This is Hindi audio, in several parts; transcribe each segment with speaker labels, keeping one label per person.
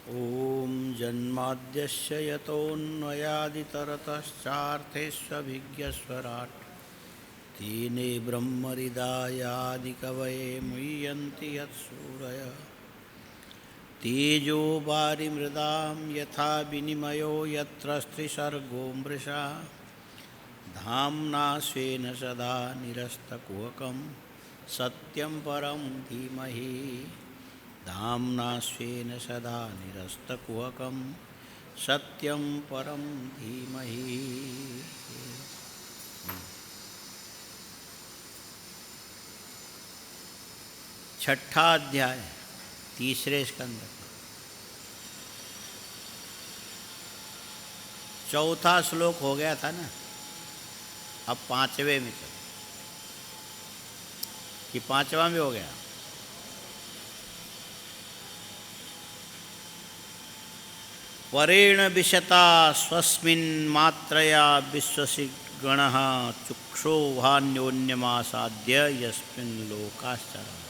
Speaker 1: ॐ जन्माद्यस्य यतोऽन्वयादितरतश्चार्थेष्वभिज्ञस्वराट् तेने ब्रह्महृदायादिकवये मुह्यन्ति यत्सूरयः तेजो वारिमृदां यथा विनिमयो यत्र स्त्रिसर्गो मृषा धाम्ना स्वेन सदा निरस्तकुहकं सत्यं परं धीमहि धाम्ना स्वेन सदा निरस्तकुहकं सत्यं परं धीमहि। छठा अध्याय तीसरे स्कंद, चौथा श्लोक हो गया था ना। अब पांचवें में चलो कि पांचवा में हो गया। परेण विशता स्वस्मिन् मात्रया विश्वसि गणः चुक्षोभान्योन्यमासाद्य यस्मिन् लोकाश्चरन्।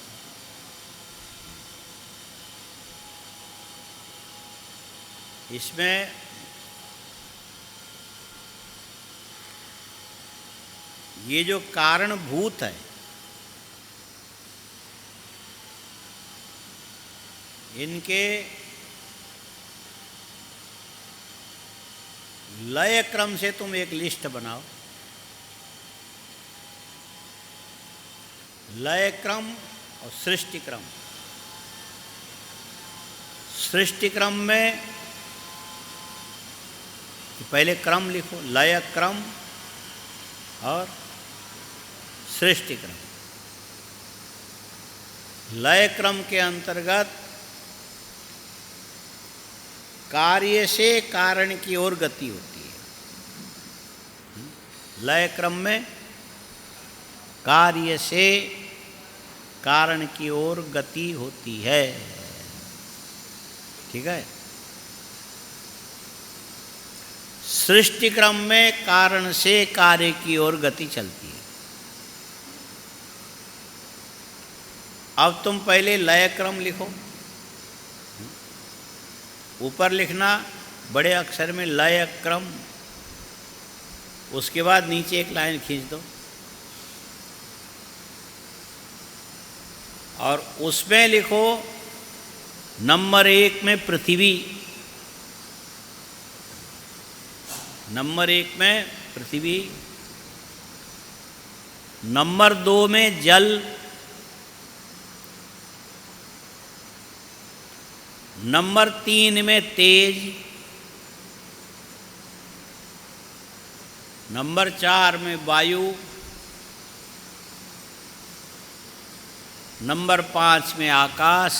Speaker 1: इसमें ये जो कारणभूत है, इनके लय क्रम से तुम एक लिस्ट बनाओ। लय क्रम और सृष्टि क्रम। सृष्टि क्रम में पहले क्रम लिखो, लय क्रम और सृष्टि क्रम। लय क्रम के अंतर्गत कार्य से कारण की ओर गति होती है। लय क्रम में कार्य से कारण की ओर गति होती है। ठीक है। सृष्टि क्रम में कारण से कार्य की ओर गति चलती है। अब तुम पहले लय क्रम लिखो। ऊपर लिखना बड़े अक्षर में लय क्रम, उसके बाद नीचे एक लाइन खींच दो और उसमें लिखो नंबर 1 में पृथ्वी, नंबर 1 में पृथ्वी, नंबर 2 में जल, नंबर 3 में तेज, नंबर 4 में वायु, नंबर 5 में आकाश,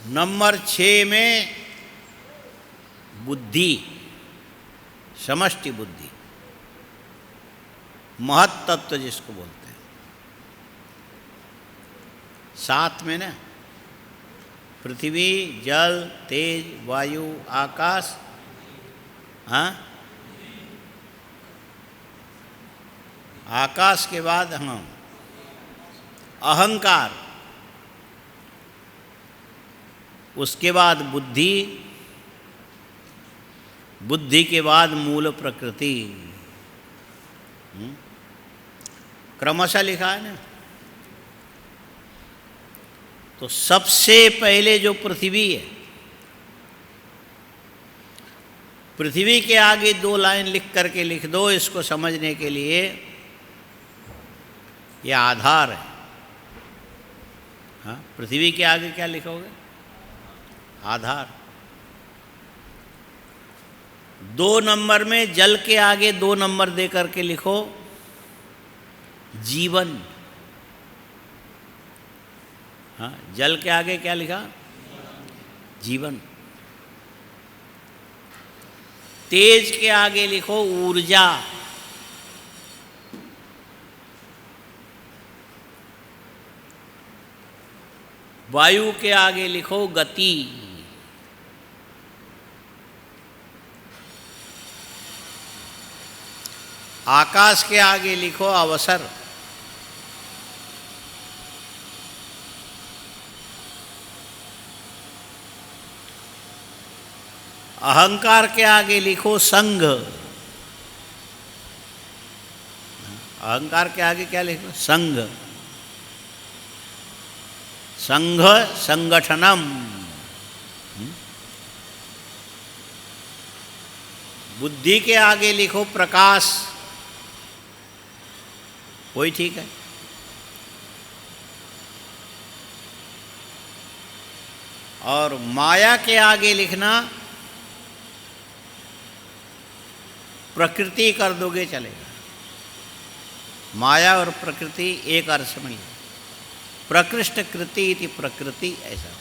Speaker 1: नंबर 6 में बुद्धि, समष्टि बुद्धि, महत तत्व जिसको बोलते हैं। 7 में ना पृथ्वी, जल, तेज, वायु, आकाश, हाँ आकाश के बाद हाँ अहंकार, उसके बाद बुद्धि, बुद्धि के बाद मूल प्रकृति। क्रमशः लिखा है ना। तो सबसे पहले जो पृथ्वी है, पृथ्वी के आगे 2 लाइन लिख करके लिख दो इसको समझने के लिए। यह आधार है। हाँ, पृथ्वी के आगे क्या लिखोगे? आधार। 2 नंबर में जल के आगे 2 नंबर दे करके लिखो जीवन। हाँ, जल के आगे क्या लिखा? जीवन। तेज के आगे लिखो ऊर्जा। वायु के आगे लिखो गति। आकाश के आगे लिखो अवसर। अहंकार के आगे लिखो संघ। अहंकार के आगे क्या लिखो? संघ। संघ संगठनम। बुद्धि के आगे लिखो प्रकाश। वही ठीक है। और माया के आगे लिखना प्रकृति कर दोगे चलेगा। माया और प्रकृति एक अर्थ में ही। प्रकृष्ट कृति इति प्रकृति, ऐसा हो।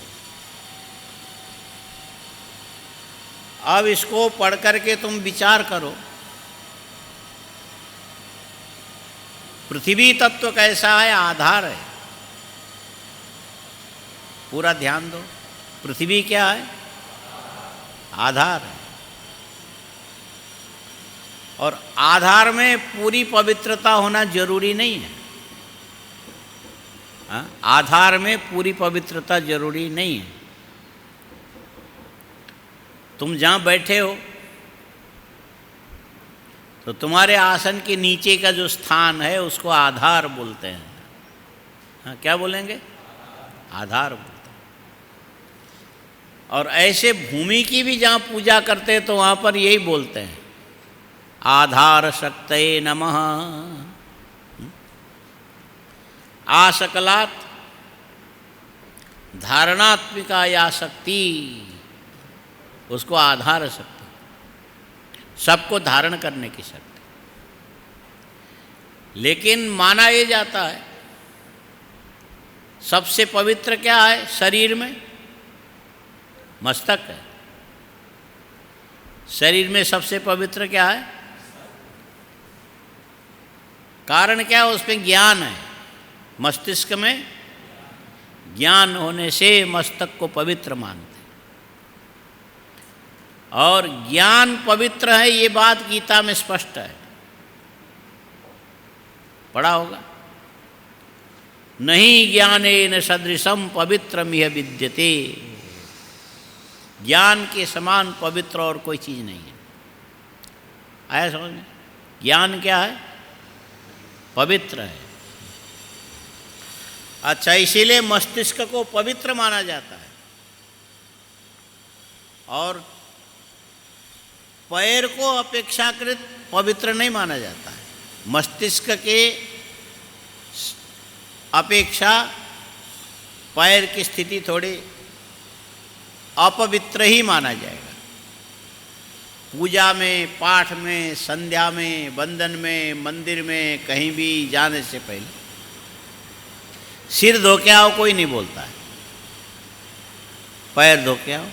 Speaker 1: अब इसको पढ़ करके तुम विचार करो, पृथ्वी तत्व कैसा है? आधार है। पूरा ध्यान दो, पृथ्वी क्या है? आधार है। और आधार में पूरी पवित्रता होना जरूरी नहीं है। आधार में पूरी पवित्रता जरूरी नहीं है। तुम जहाँ बैठे हो तो तुम्हारे आसन के नीचे का जो स्थान है उसको आधार बोलते हैं। हाँ, क्या बोलेंगे? आधार बोलते हैं। और ऐसे भूमि की भी जहाँ पूजा करते हैं तो वहाँ पर यही बोलते हैं, आधार शक्तये नमः। आसकलात् धारणात्मिका या शक्ति, उसको आधार शक्ति, सबको धारण करने की शक्ति। लेकिन माना ये जाता है सबसे पवित्र क्या है शरीर में? मस्तक है। शरीर में सबसे पवित्र क्या है? कारण क्या है? उसमें ज्ञान है। मस्तिष्क में ज्ञान होने से मस्तक को पवित्र मानते हैं। और ज्ञान पवित्र है, ये बात गीता में स्पष्ट है, पढ़ा होगा। नहीं ज्ञानेन सदृशम पवित्रमिह विद्यते। ज्ञान के समान पवित्र और कोई चीज़ नहीं है। आया समझ में? ज्ञान क्या है? पवित्र है। अच्छा, इसीलिए मस्तिष्क को पवित्र माना जाता है। और पैर को अपेक्षाकृत पवित्र नहीं माना जाता है। मस्तिष्क के अपेक्षा पैर की स्थिति थोड़ी अपवित्र ही माना जाएगा। पूजा में, पाठ में, संध्या में, बंधन में, मंदिर में, कहीं भी जाने से पहले सिर धो के आओ कोई नहीं बोलता है, पैर धो के आओ।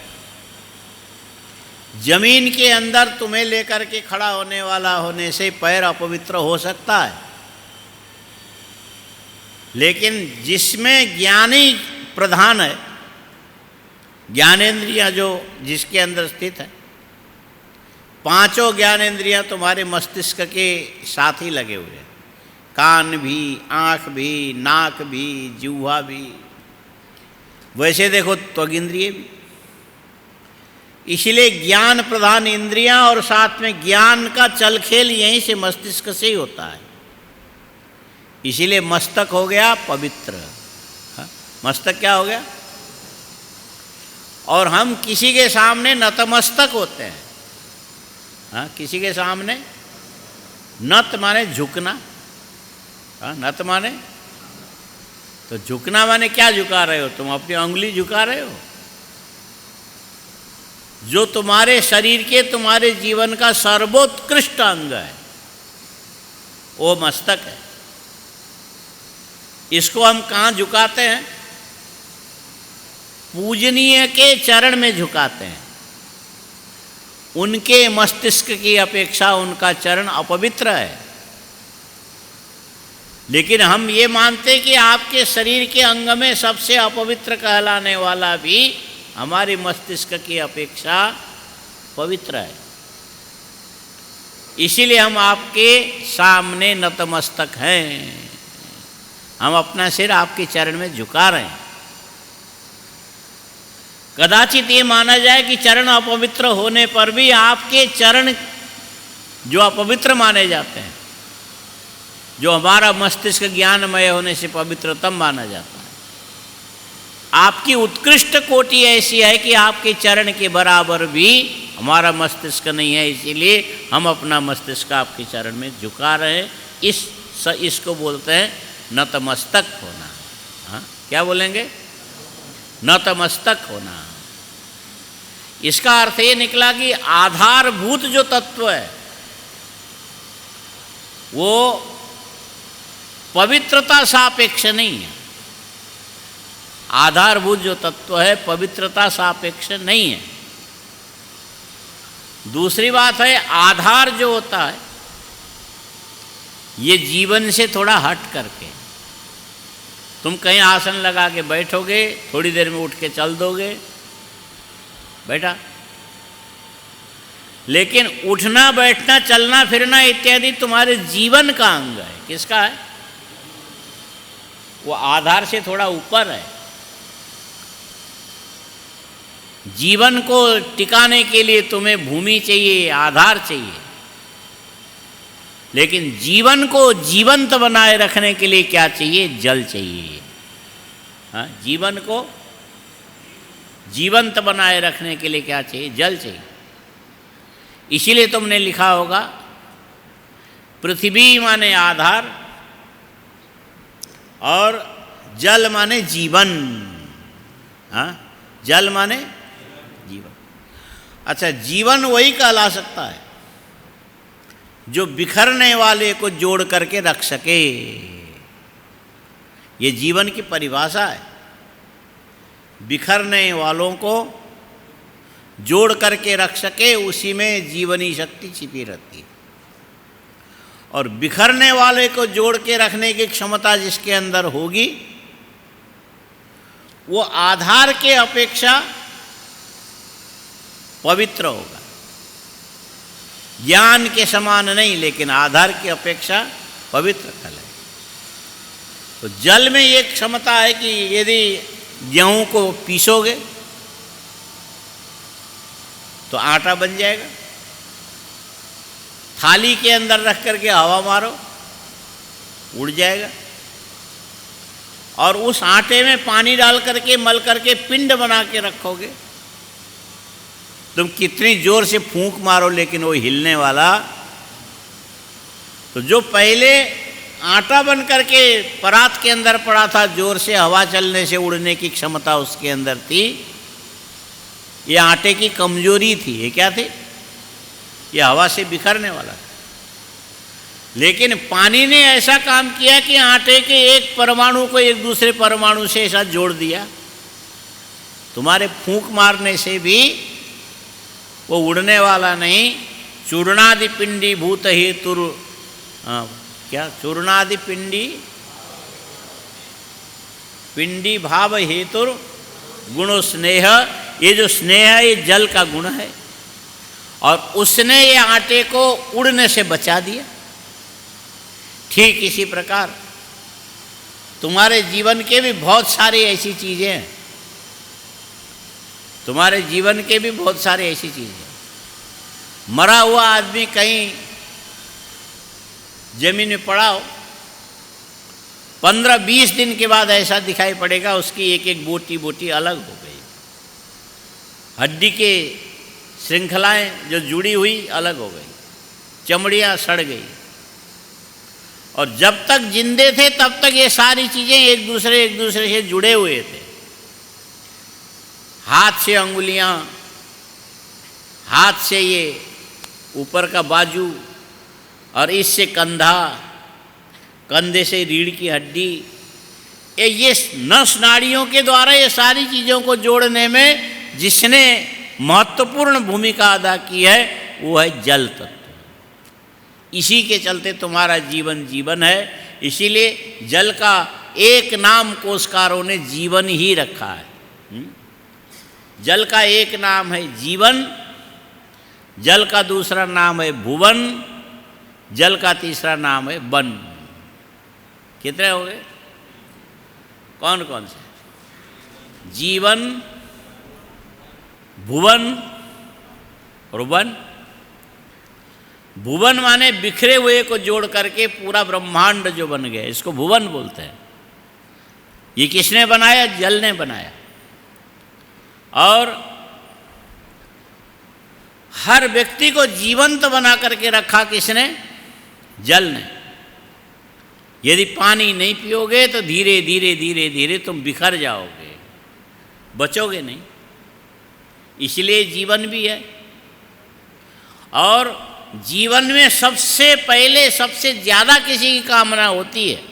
Speaker 1: जमीन के अंदर तुम्हें लेकर के खड़ा होने वाला होने से पैर अपवित्र हो सकता है, लेकिन जिसमें ज्ञानी प्रधान है, ज्ञानेंद्रियां जो जिसके अंदर स्थित है, पांचों ज्ञानेंद्रियां तुम्हारे मस्तिष्क के साथ ही लगे हुए हैं। कान भी, आँख भी, नाक भी, जिह्वा भी, वैसे देखो त्वग इंद्रिय भी। इसलिए ज्ञान प्रधान इंद्रियां और साथ में ज्ञान का चलखेल यहीं से मस्तिष्क से ही होता है। इसीलिए मस्तक हो गया पवित्र। हाँ? मस्तक क्या हो गया? और हम किसी के सामने नतमस्तक होते हैं। हाँ? किसी के सामने नत माने झुकना। हाँ? नत माने तो झुकना माने क्या झुका रहे हो? तुम अपनी उंगली झुका रहे हो। जो तुम्हारे शरीर के, तुम्हारे जीवन का सर्वोत्कृष्ट अंग है वो मस्तक है। इसको हम कहाँ झुकाते हैं? पूजनीय के चरण में झुकाते हैं। उनके मस्तिष्क की अपेक्षा उनका चरण अपवित्र है, लेकिन हम ये मानते कि आपके शरीर के अंग में सबसे अपवित्र कहलाने वाला भी हमारे मस्तिष्क की अपेक्षा पवित्र है। इसीलिए हम आपके सामने नतमस्तक हैं। हम अपना सिर आपके चरण में झुका रहे हैं। कदाचित ये माना जाए कि चरण अपवित्र होने पर भी आपके चरण जो अपवित्र माने जाते हैं, जो हमारा मस्तिष्क ज्ञानमय होने से पवित्रतम माना जाता है, आपकी उत्कृष्ट कोटि ऐसी है कि आपके चरण के बराबर भी हमारा मस्तिष्क नहीं है, इसीलिए हम अपना मस्तिष्क आपके चरण में झुका रहे हैं। इसको बोलते हैं नतमस्तक होना। हाँ, क्या बोलेंगे? नतमस्तक होना। इसका अर्थ ये निकला कि आधारभूत जो तत्व है वो पवित्रता सापेक्ष नहीं है। आधारभूत जो तत्व है पवित्रता सापेक्ष नहीं है। दूसरी बात है, आधार जो होता है ये जीवन से थोड़ा हट करके, तुम कहीं आसन लगा के बैठोगे, थोड़ी देर में उठ के चल दोगे, बैठा। लेकिन उठना, बैठना, चलना फिरना इत्यादि तुम्हारे जीवन का अंग है। किसका है? वो आधार से थोड़ा ऊपर है। जीवन को टिकाने के लिए तुम्हें भूमि चाहिए, आधार चाहिए, लेकिन जीवन को जीवंत बनाए रखने के लिए क्या चाहिए? जल चाहिए। हाँ, जीवन को जीवंत बनाए रखने के लिए क्या चाहिए? जल चाहिए। इसीलिए तुमने लिखा होगा पृथ्वी माने आधार और जल माने जीवन। हाँ, जल माने जीवन। अच्छा, जीवन वही कहला सकता है जो बिखरने वाले को जोड़ करके रख सके। ये जीवन की परिभाषा है। बिखरने वालों को जोड़ करके रख सके, उसी में जीवनी शक्ति छिपी रहती है। और बिखरने वाले को जोड़ के रखने की क्षमता जिसके अंदर होगी वो आधार के अपेक्षा पवित्र होगा। ज्ञान के समान नहीं, लेकिन आधार की अपेक्षा पवित्र फल है। तो जल में एक क्षमता है कि यदि गेहूं को पीसोगे तो आटा बन जाएगा। थाली के अंदर रख करके हवा मारो, उड़ जाएगा। और उस आटे में पानी डाल करके मल करके पिंड बना के रखोगे, तुम कितनी जोर से फूंक मारो लेकिन वो हिलने वाला। तो जो पहले आटा बन करके परात के अंदर पड़ा था, जोर से हवा चलने से उड़ने की क्षमता उसके अंदर थी, ये आटे की कमजोरी थी। ये क्या थी? ये हवा से बिखरने वाला। लेकिन पानी ने ऐसा काम किया कि आटे के एक परमाणु को एक दूसरे परमाणु से ऐसा जोड़ दिया, तुम्हारे फूंक मारने से भी वो उड़ने वाला नहीं। चूर्णादि पिंडी भूत हेतुर, क्या चूर्णादि पिंडी भाव हेतुर गुणो स्नेह। ये जो स्नेह है ये जल का गुण है, और उसने ये आटे को उड़ने से बचा दिया। ठीक इसी प्रकार तुम्हारे जीवन के भी बहुत सारी ऐसी चीजें हैं, तुम्हारे जीवन के भी बहुत सारे ऐसी चीजें हैं। मरा हुआ आदमी कहीं जमीन में पड़ा हो, 15-20 दिन के बाद ऐसा दिखाई पड़ेगा उसकी एक एक बोटी बोटी अलग हो गई, हड्डी के श्रृंखलाएं जो जुड़ी हुई अलग हो गई, चमड़ियाँ सड़ गई। और जब तक जिंदे थे तब तक ये सारी चीज़ें एक दूसरे से जुड़े हुए थे। हाथ से अंगुलियाँ, हाथ से ये ऊपर का बाजू, और इससे कंधा, कंधे से रीढ़ की हड्डी, ये नस नाड़ियों के द्वारा ये सारी चीज़ों को जोड़ने में जिसने महत्वपूर्ण भूमिका अदा की है वो है जल तत्व। इसी के चलते तुम्हारा जीवन जीवन है। इसीलिए जल का एक नाम कोशकारों ने जीवन ही रखा है। जल का एक नाम है जीवन, जल का दूसरा नाम है भुवन, जल का तीसरा नाम है वन। कितने हो गए? कौन कौन से? जीवन, भुवन और वन। भुवन माने बिखरे हुए को जोड़ करके पूरा ब्रह्मांड जो बन गया, इसको भुवन बोलते हैं। ये किसने बनाया? जल ने बनाया। और हर व्यक्ति को जीवंत बना करके रखा किसने? जल ने। यदि पानी नहीं पियोगे तो धीरे धीरे धीरे धीरे तुम बिखर जाओगे, बचोगे नहीं। इसलिए जीवन भी है। और जीवन में सबसे पहले सबसे ज़्यादा किसी की कामना होती है,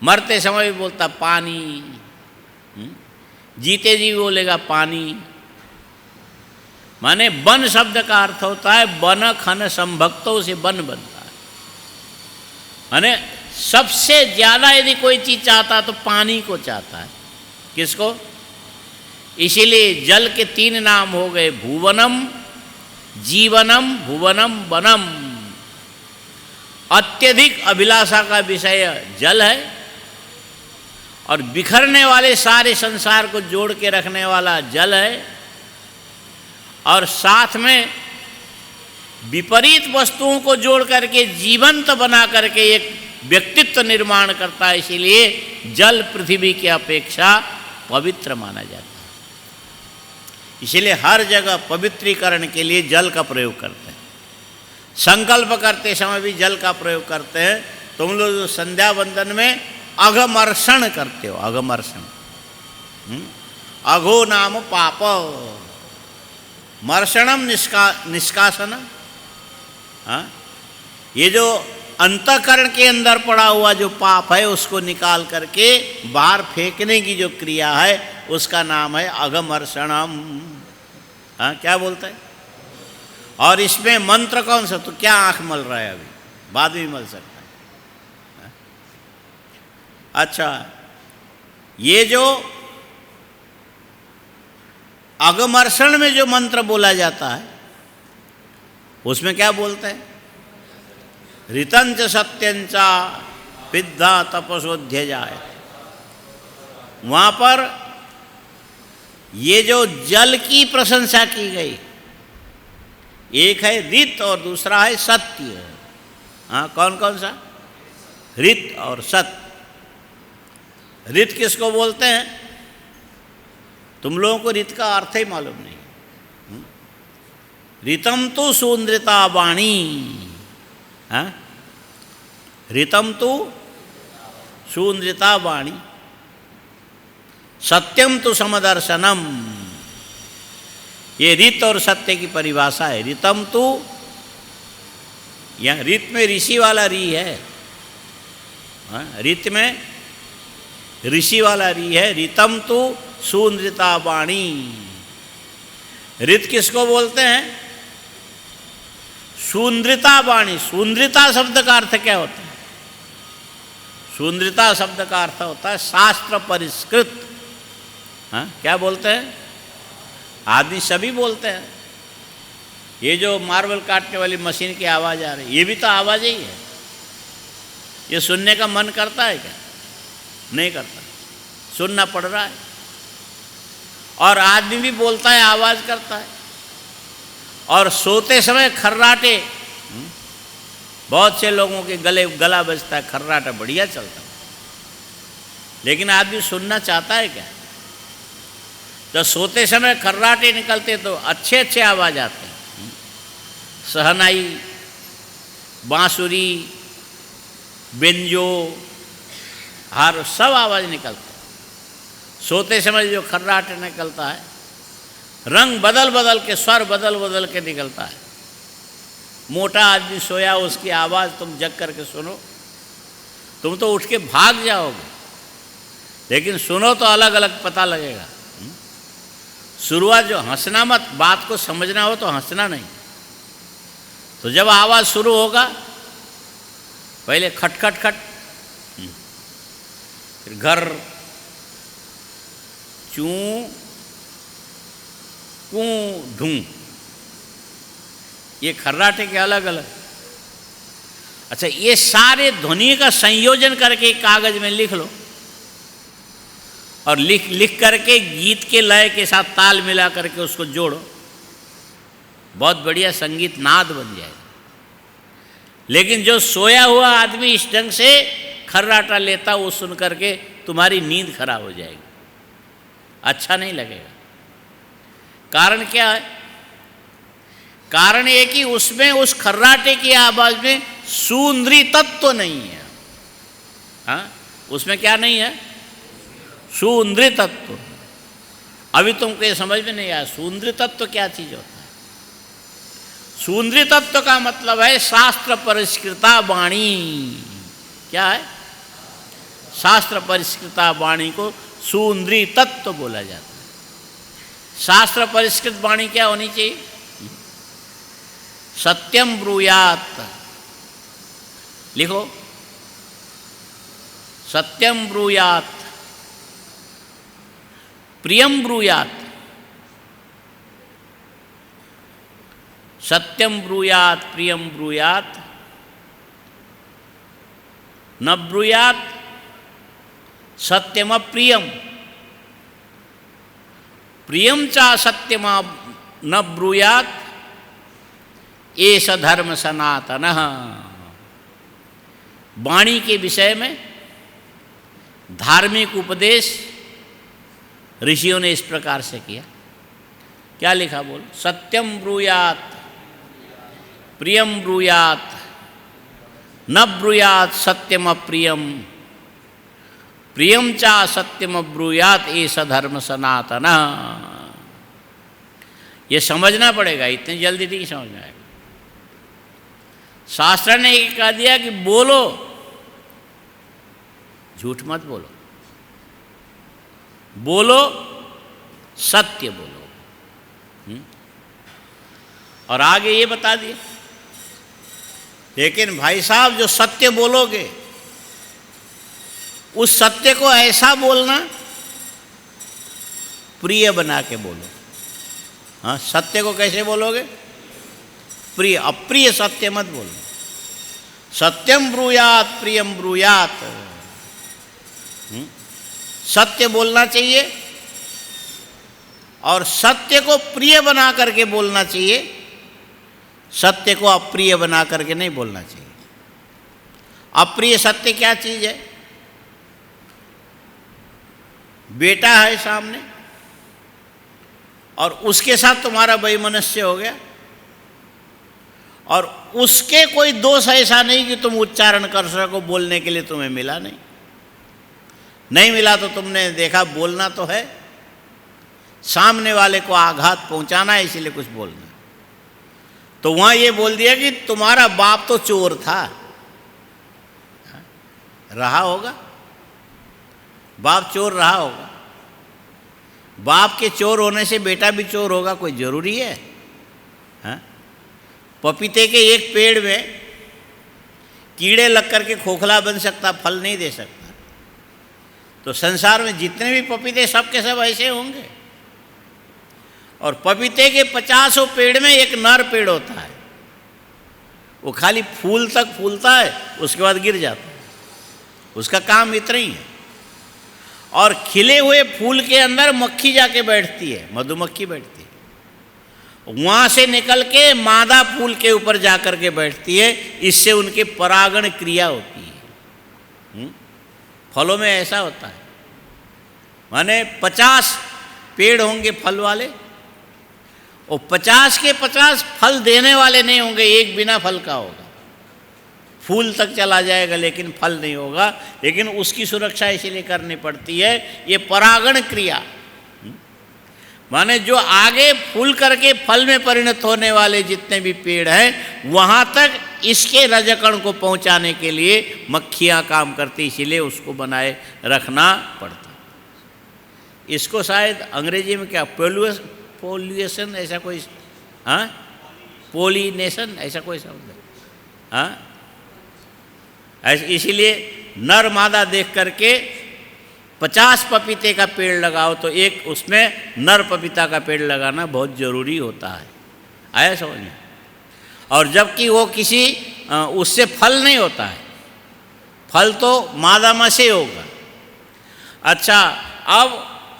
Speaker 1: मरते समय भी बोलता पानी, जीते जी बोलेगा पानी। माने वन शब्द का अर्थ होता है वन खन संभक्तों से वन बनता है। माने सबसे ज़्यादा यदि कोई चीज़ चाहता है तो पानी को चाहता है। किसको? इसीलिए जल के 3 नाम हो गए, भुवनम, जीवनम, भुवनम, वनम। अत्यधिक अभिलाषा का विषय जल है और बिखरने वाले सारे संसार को जोड़ के रखने वाला जल है। और साथ में विपरीत वस्तुओं को जोड़ करके जीवंत बना करके एक व्यक्तित्व निर्माण करता है। इसीलिए जल पृथ्वी की अपेक्षा पवित्र माना जाता है। इसीलिए हर जगह पवित्रीकरण के लिए जल का प्रयोग करते हैं। संकल्प करते समय भी जल का प्रयोग करते हैं। तुम लोग जो संध्या वंदन में अघमर्षण करते हो, अघमर्षण, अघो नाम पाप, मर्षणम निष्कासनम। ये जो अंतःकरण के अंदर पड़ा हुआ जो पाप है उसको निकाल करके बाहर फेंकने की जो क्रिया है उसका नाम है अघमर्षणम। क्या बोलता है? और इसमें मंत्र कौन सा? तो क्या आंख मल रहा है? अभी बाद में मल सकता है। अच्छा, ये जो अघमर्षण में जो मंत्र बोला जाता है उसमें क्या बोलते हैं? ऋतंच सत्यंचा विद्या तपसोध्य जाए। वहाँ पर ये जो जल की प्रशंसा की गई, एक है ऋत और दूसरा है सत्य। हाँ, कौन कौन सा? ऋत और सत्य। ऋत किसको बोलते हैं? तुम लोगों को ऋत का अर्थ ही मालूम नहीं। ऋतम तो सुंदरता वाणी। हाँ, ऋतम तो सुंदरता वाणी, सत्यम तो समदर्शनम। ये ऋत और सत्य की परिभाषा है। ऋतम तो, यहाँ ऋत में ऋषि वाला री है। ऋत में ऋषि वाला री है। ऋतम तो सुंदरता वाणी। ऋत किसको बोलते हैं? सुंदरता वाणी। सुंदरता शब्द का अर्थ क्या होता है? सुंदरता शब्द का अर्थ होता है शास्त्र परिष्कृत। हाँ, क्या बोलते हैं? आदमी सभी बोलते हैं। ये जो मार्बल काटने वाली मशीन की आवाज़ आ रही है, ये भी तो आवाज़ ही है। ये सुनने का मन करता है क्या? नहीं करता, सुनना पड़ रहा है। और आदमी भी बोलता है, आवाज़ करता है। और सोते समय खर्राटे, बहुत से लोगों के गला बजता है, खर्राटा बढ़िया चलता है। लेकिन आदमी सुनना चाहता है क्या? जब सोते समय खर्राटे निकलते तो अच्छे अच्छे आवाज़ आते हैं। सहनाई, बांसुरी, बेंजो, हार, सब आवाज़ निकलते हैं। सोते समय जो खर्राटे निकलता है, रंग बदल बदल के, स्वर बदल बदल के निकलता है। मोटा आदमी सोया, उसकी आवाज़ तुम जग करके सुनो, तुम तो उठ के भाग जाओगे। लेकिन सुनो तो अलग अलग पता लगेगा। शुरुआत जो हंसना मत, बात को समझना हो तो हंसना नहीं। तो जब आवाज़ शुरू होगा, पहले खट खट खट, फिर घर, चूं कूं ढूं, ये खर्राटे के अलग अलग। अच्छा, ये सारे ध्वनि का संयोजन करके कागज में लिख लो और लिख लिख करके गीत के लय के साथ ताल मिला करके उसको जोड़ो, बहुत बढ़िया संगीत नाद बन जाएगा। लेकिन जो सोया हुआ आदमी इस ढंग से खर्राटा लेता, वो सुन करके तुम्हारी नींद खराब हो जाएगी, अच्छा नहीं लगेगा। कारण क्या है? कारण ये कि उसमें उस खर्राटे की आवाज में सुंदरी तत्व नहीं है। हाँ, उसमें क्या नहीं है? सुंदरी तत्व। अभी तुमको ये समझ में नहीं आया सुंदरी तत्व क्या चीज होता है। सुंदरी तत्व का मतलब है शास्त्र परिष्कृता वाणी। क्या है? शास्त्र परिष्कृता वाणी को सुंदरी तत्व बोला जाता है। शास्त्र परिष्कृत वाणी क्या होनी चाहिए? सत्यम ब्रूयात, लिखो, सत्यम ब्रूयात, प्रियम ब्रूयात, सत्यम ब्रूयात, प्रियम ब्रूयात, न ब्रूयात सत्यम प्रियम, प्रियम चा सत्यम न ब्रूयात एष धर्म सनातनः। वाणी के विषय में धार्मिक उपदेश ऋषियों ने इस प्रकार से किया। क्या लिखा बोल? सत्यम ब्रूयात, प्रियम ब्रूयात, न ब्रूयात सत्यम अप्रियम, प्रियम चा सत्यम ब्रूयात एष धर्म सनातनः। ये समझना पड़ेगा, इतनी जल्दी नहीं समझ में आएगा। शास्त्र ने ये कह दिया कि बोलो, झूठ मत बोलो, बोलो सत्य बोलो। और आगे ये बता दिए, लेकिन भाई साहब जो सत्य बोलोगे उस सत्य को ऐसा बोलना प्रिय बना के बोलो। हाँ, सत्य को कैसे बोलोगे? प्रिय, अप्रिय सत्य मत बोलो। सत्यम ब्रूयात, प्रियम ब्रूयात, सत्य बोलना चाहिए और सत्य को प्रिय बना करके बोलना चाहिए, सत्य को अप्रिय बना करके नहीं बोलना चाहिए। अप्रिय सत्य क्या चीज है? बेटा है सामने और उसके साथ तुम्हारा वैमनस्य हो गया और उसके कोई दोष ऐसा नहीं कि तुम उच्चारण कर सको, बोलने के लिए तुम्हें मिला नहीं, नहीं मिला तो तुमने देखा बोलना तो है, सामने वाले को आघात पहुंचाना है, इसीलिए कुछ बोलना। तो वहां ये बोल दिया कि तुम्हारा बाप तो चोर था। रहा होगा, बाप चोर रहा होगा। बाप के चोर होने से बेटा भी चोर होगा कोई जरूरी है? हाँ? पपीते के एक पेड़ में कीड़े लग करके खोखला बन सकता, फल नहीं दे सकता। तो संसार में जितने भी पपीते सब के सब ऐसे होंगे। और पपीते के 50 पेड़ में एक नर पेड़ होता है, वो खाली फूल तक फूलता है, उसके बाद गिर जाता है, उसका काम इतना ही है। और खिले हुए फूल के अंदर मक्खी जाके बैठती है, मधुमक्खी बैठती है, वहाँ से निकल के मादा फूल के ऊपर जा कर के बैठती है, इससे उनके परागण क्रिया होती है। फलों में ऐसा होता है, माने 50 पेड़ होंगे फल वाले और 50 के 50 फल देने वाले नहीं होंगे, एक बिना फल का होगा, फूल तक चला जाएगा लेकिन फल नहीं होगा। लेकिन उसकी सुरक्षा इसीलिए करनी पड़ती है, ये परागण क्रिया, माने जो आगे फूल करके फल में परिणत होने वाले जितने भी पेड़ हैं वहाँ तक इसके रजकण को पहुँचाने के लिए मक्खियाँ काम करती, इसीलिए उसको बनाए रखना पड़ता। इसको शायद अंग्रेजी में क्या पोल्यूशन ऐसा कोई, हाँ, पोलिनेशन ऐसा कोई शब्द है, हाँ। इसीलिए नर मादा देख करके 50 पपीते का पेड़ लगाओ तो एक उसमें नर पपीता का पेड़ लगाना बहुत ज़रूरी होता है, आया समझ में। और जबकि वो किसी उससे फल नहीं होता है, फल तो मादा में से होगा। अच्छा, अब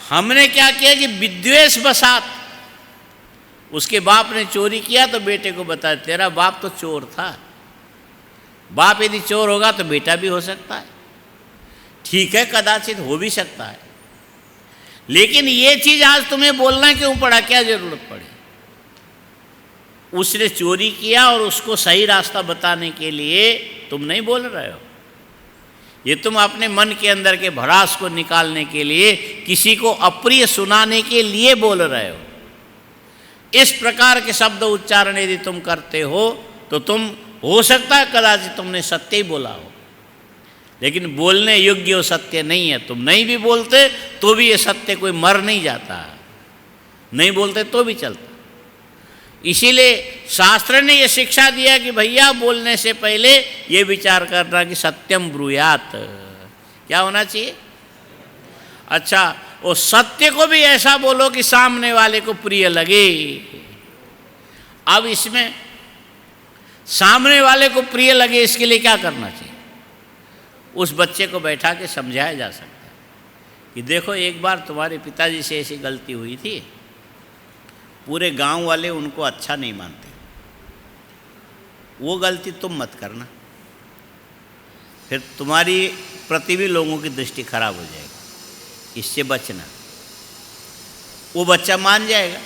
Speaker 1: हमने क्या किया कि विद्वेष बसात उसके बाप ने चोरी किया तो बेटे को बताया तेरा बाप तो चोर था। बाप यदि चोर होगा तो बेटा भी हो सकता है। ठीक है, कदाचित हो भी सकता है, लेकिन ये चीज आज तुम्हें बोलना क्यों पड़ा, क्या जरूरत पड़ी? उसने चोरी किया और उसको सही रास्ता बताने के लिए तुम नहीं बोल रहे हो। ये तुम अपने मन के अंदर के भड़ास को निकालने के लिए, किसी को अप्रिय सुनाने के लिए बोल रहे हो। इस प्रकार के शब्द उच्चारण यदि तुम करते हो तो तुम, हो सकता है कदाचित तुमने सत्य ही बोला हो, लेकिन बोलने योग्य वो सत्य नहीं है। तुम नहीं भी बोलते तो भी ये सत्य कोई मर नहीं जाता, नहीं बोलते तो भी चलता। इसीलिए शास्त्र ने ये शिक्षा दिया कि भैया बोलने से पहले ये विचार करना कि सत्यम ब्रूयात, क्या होना चाहिए? अच्छा, वो सत्य को भी ऐसा बोलो कि सामने वाले को प्रिय लगे। अब इसमें सामने वाले को प्रिय लगे, इसके लिए क्या करना चाहिए? उस बच्चे को बैठा के समझाया जा सकता है कि देखो एक बार तुम्हारे पिताजी से ऐसी गलती हुई थी, पूरे गांव वाले उनको अच्छा नहीं मानते, वो गलती तुम मत करना, फिर तुम्हारी प्रति भी लोगों की दृष्टि खराब हो जाएगी, इससे बचना। वो बच्चा मान जाएगा,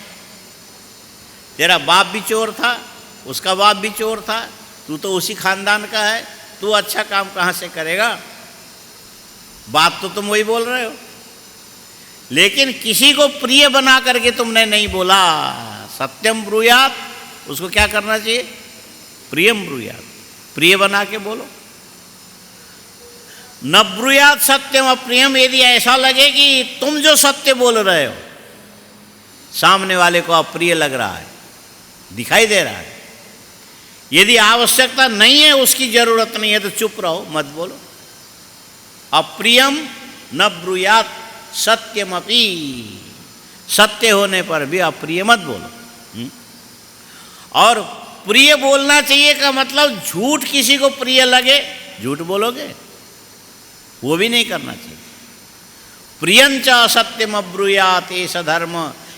Speaker 1: तेरा बाप भी चोर था, उसका बाप भी चोर था, तू तो उसी खानदान का है, तू अच्छा काम कहाँ से करेगा? बात तो तुम वही बोल रहे हो, लेकिन किसी को प्रिय बना करके तुमने नहीं बोला। सत्यम ब्रूयात, उसको क्या करना चाहिए? प्रियम ब्रूयात, प्रिय बना के बोलो। न ब्रूयात सत्यम अप्रियम, यदि ऐसा लगे कि तुम जो सत्य बोल रहे हो सामने वाले को अप्रिय लग रहा है, दिखाई दे रहा है, यदि आवश्यकता नहीं है, उसकी जरूरत नहीं है, तो चुप रहो, मत बोलो। अप्रियम न ब्रूयात सत्यमपि, सत्य होने पर भी अप्रिय मत बोलो। और प्रिय बोलना चाहिए का मतलब झूठ किसी को प्रिय लगे, झूठ बोलोगे, वो भी नहीं करना चाहिए। प्रियंच असत्यम अब्रूयात एष धर्म,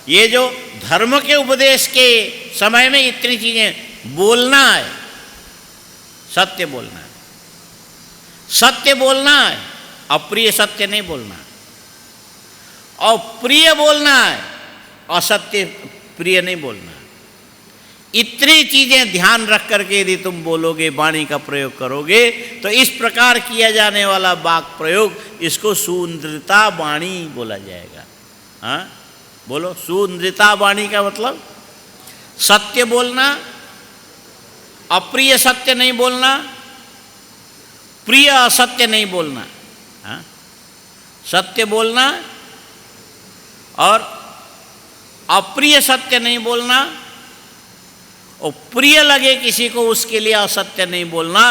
Speaker 1: ये जो धर्म के उपदेश के समय में इतनी चीजें बोलना है, सत्य बोलना है, सत्य बोलना है, अप्रिय सत्य नहीं बोलना है, और प्रिय बोलना है, असत्य प्रिय नहीं बोलना है। इतनी चीजें ध्यान रख करके यदि तुम बोलोगे, वाणी का प्रयोग करोगे, तो इस प्रकार किया जाने वाला वाक प्रयोग, इसको सुंदरता वाणी बोला जाएगा। हाँ बोलो, सुंदरता वाणी का मतलब सत्य बोलना, अप्रिय सत्य नहीं बोलना, प्रिय असत्य नहीं बोलना। हाँ? सत्य बोलना और अप्रिय सत्य नहीं बोलना, और प्रिय लगे किसी को उसके लिए असत्य नहीं बोलना।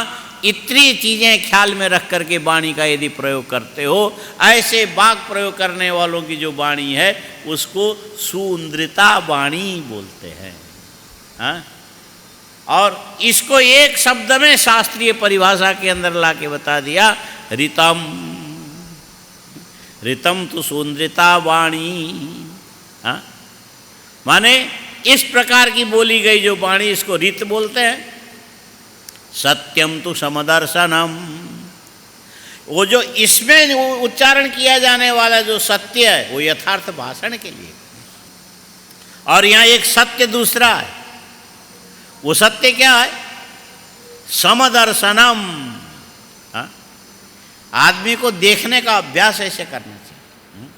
Speaker 1: इतनी चीजें ख्याल में रख करके वाणी का यदि प्रयोग करते हो, ऐसे वाक प्रयोग करने वालों की जो वाणी है उसको सुंदरता वाणी बोलते हैं। हाँ? और इसको एक शब्द में शास्त्रीय परिभाषा के अंदर लाके बता दिया, ऋतम, ऋतम तो सुंदरता वाणी। हाँ? माने इस प्रकार की बोली गई जो वाणी, इसको ऋत बोलते हैं। सत्यम तो समदर्शनम, वो जो इसमें उच्चारण किया जाने वाला जो सत्य है वो यथार्थ भाषण के लिए, और यहाँ एक सत्य दूसरा है। वो सत्य क्या है? समदर्शनम। हाँ? आदमी को देखने का अभ्यास ऐसे करना चाहिए।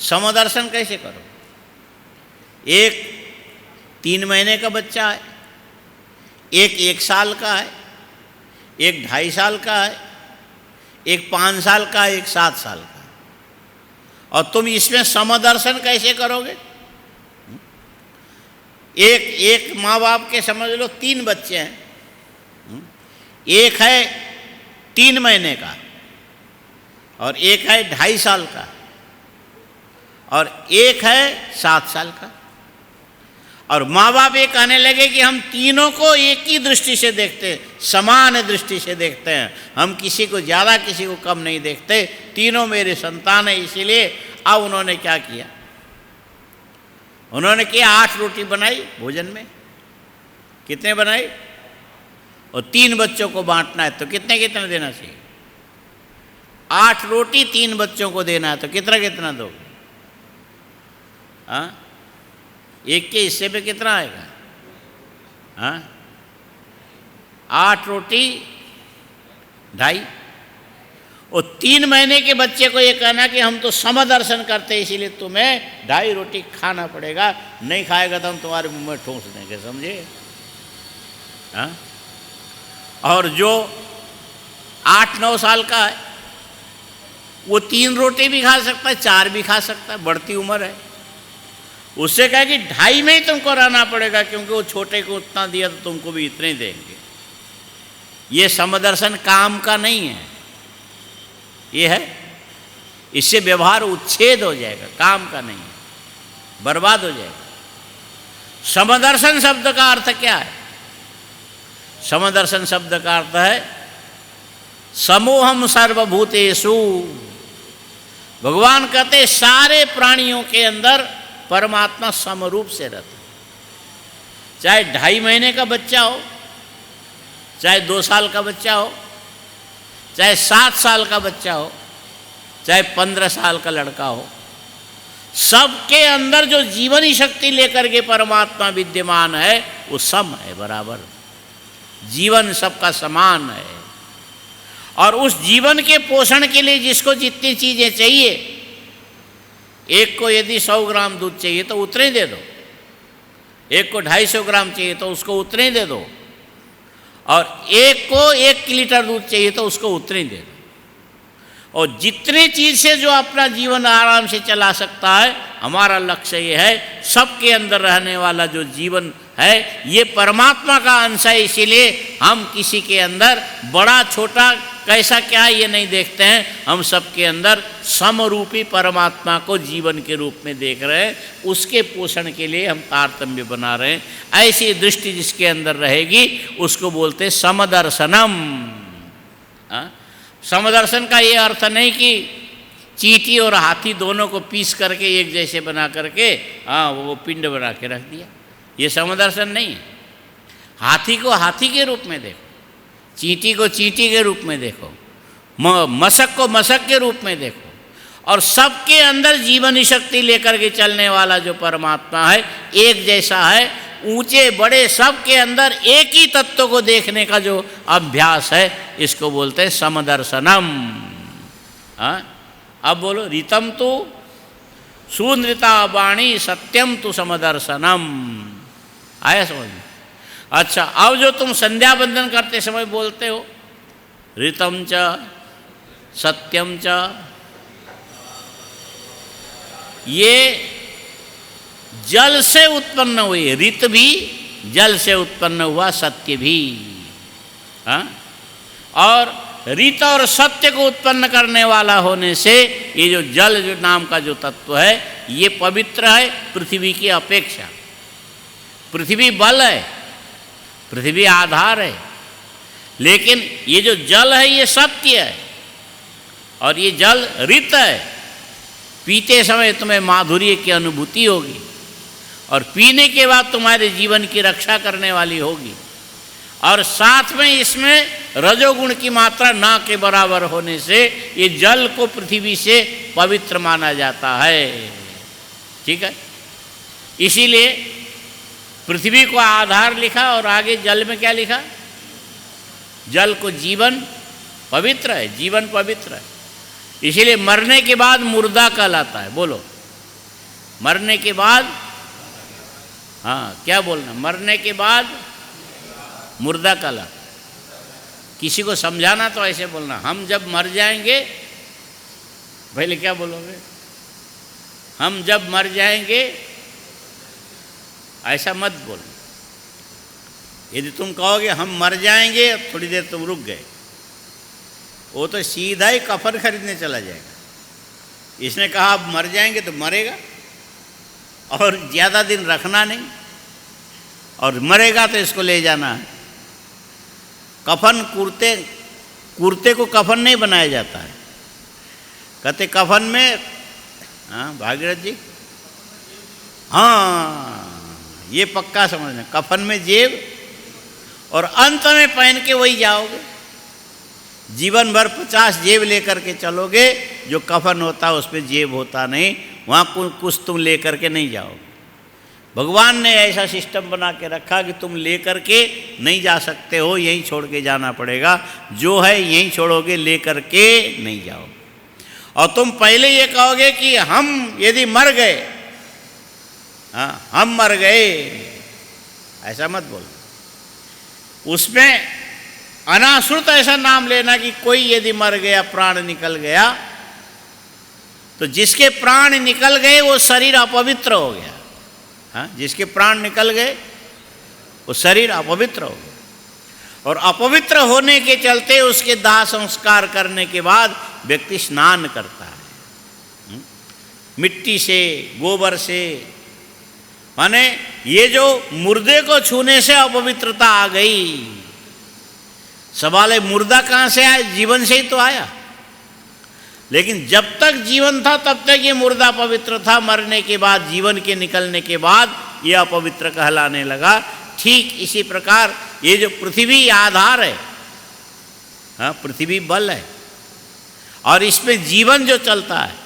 Speaker 1: समदर्शन कैसे करो? एक 3 महीने का बच्चा है, एक 1 साल का है, एक 2.5 साल का है, एक 5 साल का है, एक 7 साल का है, और तुम इसमें समदर्शन कैसे करोगे? एक माँ बाप के समझ लो 3 बच्चे हैं, एक है 3 महीने का, और एक है 2.5 साल का, और एक है 7 साल का। और माँ बाप ये कहने लगे कि हम तीनों को एक ही दृष्टि से देखते हैं, समान दृष्टि से देखते हैं, हम किसी को ज़्यादा किसी को कम नहीं देखते, तीनों मेरे संतान है। इसीलिए अब उन्होंने क्या किया, उन्होंने किया 8 रोटी बनाई भोजन में। कितने बनाई? और 3 बच्चों को बांटना है तो कितने कितने देना चाहिए? 8 रोटी 3 बच्चों को देना है तो कितना कितना दो? हाँ, एक के हिस्से पे कितना आएगा? हाँ, 8 रोटी 2.5। और 3 महीने के बच्चे को ये कहना कि हम तो समदर्शन करते हैं, इसीलिए तुम्हें 2.5 रोटी खाना पड़ेगा, नहीं खाएगा तो हम तुम्हारे मुंह में ठूंस देंगे, समझे? हाँ? और जो 8-9 साल का है वो 3 रोटी भी खा सकता है, 4 भी खा सकता है, बढ़ती उम्र है। उससे कहा कि 2.5 में ही तुमको रहना पड़ेगा, क्योंकि वो छोटे को उतना दिया तो तुमको भी इतने देंगे। ये समदर्शन काम का नहीं है, ये है, इससे व्यवहार उच्छेद हो जाएगा, काम का नहीं है, बर्बाद हो जाएगा। समदर्शन शब्द का अर्थ क्या है? समदर्शन शब्द का अर्थ है समोहम सर्वभूतेषु। भगवान कहते सारे प्राणियों के अंदर परमात्मा समरूप से रहता है। चाहे 2.5 महीने का बच्चा हो, चाहे 2 साल का बच्चा हो, चाहे 7 साल का बच्चा हो, चाहे 15 साल का लड़का हो, सबके अंदर जो जीवनी शक्ति लेकर के परमात्मा विद्यमान है वो सम है, बराबर। जीवन सबका समान है। और उस जीवन के पोषण के लिए जिसको जितनी चीज़ें चाहिए, एक को यदि 100 ग्राम दूध चाहिए तो उतने ही दे दो, एक को 250 ग्राम चाहिए तो उसको उतने ही दे दो, और एक को 1 लीटर दूध चाहिए तो उसको उतने ही दे दो। और जितने चीज़ से जो अपना जीवन आराम से चला सकता है, हमारा लक्ष्य ये है सबके अंदर रहने वाला जो जीवन है ये परमात्मा का अंश है। इसीलिए हम किसी के अंदर बड़ा छोटा कैसा क्या है ये नहीं देखते हैं, हम सबके अंदर समरूपी परमात्मा को जीवन के रूप में देख रहे हैं। उसके पोषण के लिए हम तारतम्य बना रहे हैं। ऐसी दृष्टि जिसके अंदर रहेगी उसको बोलते हैं समदर्शनम। समदर्शन का ये अर्थ नहीं कि चींटी और हाथी दोनों को पीस करके एक जैसे बना करके वो पिंड बना के रख दिया, ये समदर्शन नहीं है। हाथी को हाथी के रूप में देखो, चींटी को चींटी के रूप में देखो, मशक को मशक के रूप में देखो, और सबके अंदर जीवनी शक्ति लेकर के चलने वाला जो परमात्मा है एक जैसा है। ऊंचे बड़े सबके अंदर एक ही तत्व को देखने का जो अभ्यास है इसको बोलते हैं समदर्शनम। अब बोलो, ऋतम तो सुनृता वाणी सत्यम तो समदर्शनम। आया समझ में? अच्छा, अब जो तुम संध्या बंदन करते समय बोलते हो ऋतम च सत्यम च, ये जल से उत्पन्न हुई, ऋत भी जल से उत्पन्न हुआ, सत्य भी। और ऋत और सत्य को उत्पन्न करने वाला होने से ये जो जल जो नाम का जो तत्व है ये पवित्र है पृथ्वी की अपेक्षा। पृथ्वी बल है, पृथ्वी आधार है, लेकिन ये जो जल है ये सत्य है और ये जल ऋत है। पीते समय तुम्हें माधुर्य की अनुभूति होगी और पीने के बाद तुम्हारे जीवन की रक्षा करने वाली होगी। और साथ में इसमें रजोगुण की मात्रा ना के बराबर होने से ये जल को पृथ्वी से पवित्र माना जाता है। ठीक है, इसीलिए पृथ्वी को आधार लिखा और आगे जल में क्या लिखा? जल को जीवन पवित्र है, जीवन पवित्र है। इसीलिए मरने के बाद मुर्दा कहलाता है। बोलो, मरने के बाद, क्या बोलना? मरने के बाद मुर्दा कहलाता। किसी को समझाना तो ऐसे बोलना, हम जब मर जाएंगे, पहले क्या बोलोगे? हम जब मर जाएंगे, ऐसा मत बोलना। यदि तुम कहोगे हम मर जाएंगे, थोड़ी देर तुम रुक गए, वो तो सीधा ही कफन खरीदने चला जाएगा। इसने कहा आप मर जाएंगे तो मरेगा, और ज़्यादा दिन रखना नहीं, और मरेगा तो इसको ले जाना है। कफन कुर्ते को कफन नहीं बनाया जाता है। कहते कफन में, हाँ भागीरथ जी, हाँ ये पक्का समझना, कफन में जेब और अंत में पहन के वही जाओगे। जीवन भर 50 जेब लेकर के चलोगे, जो कफन होता है उसमें जेब होता नहीं, वहाँ कुछ तुम लेकर के नहीं जाओगे। भगवान ने ऐसा सिस्टम बना के रखा कि तुम लेकर के नहीं जा सकते हो, यहीं छोड़ के जाना पड़ेगा, जो है यहीं छोड़ोगे, लेकर के नहीं जाओगे। और तुम पहले ये कहोगे कि हम यदि मर गए, हाँ हम मर गए, ऐसा मत बोलो। उसमें अनाश्रुत ऐसा नाम लेना कि कोई यदि मर गया, प्राण निकल गया, तो जिसके प्राण निकल गए वो शरीर अपवित्र हो गया। हाँ, जिसके प्राण निकल गए वो शरीर अपवित्र हो गया। और अपवित्र होने के चलते उसके दाह संस्कार करने के बाद व्यक्ति स्नान करता है मिट्टी से, गोबर से। माने ये जो मुर्दे को छूने से अपवित्रता आ गई। सवाल है मुर्दा कहाँ से आया? जीवन से ही तो आया। लेकिन जब तक जीवन था तब तक ये मुर्दा पवित्र था, मरने के बाद, जीवन के निकलने के बाद ये अपवित्र कहलाने लगा। ठीक इसी प्रकार ये जो पृथ्वी आधार है, हाँ पृथ्वी बल है, और इसमें जीवन जो चलता है,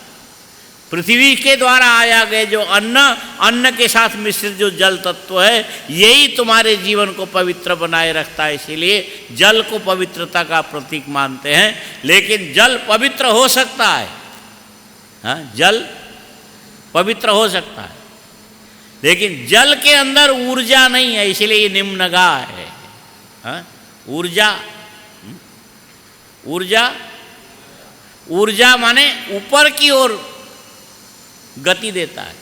Speaker 1: पृथ्वी के द्वारा आया गया जो अन्न, अन्न के साथ मिश्रित जो जल तत्व है, यही तुम्हारे जीवन को पवित्र बनाए रखता है। इसीलिए जल को पवित्रता का प्रतीक मानते हैं। लेकिन जल पवित्र हो सकता है, हाँ जल पवित्र हो सकता है, लेकिन जल के अंदर ऊर्जा नहीं है, इसीलिए ये निम्नगा है। हाँ ऊर्जा, ऊर्जा, ऊर्जा माने ऊपर की ओर गति देता है।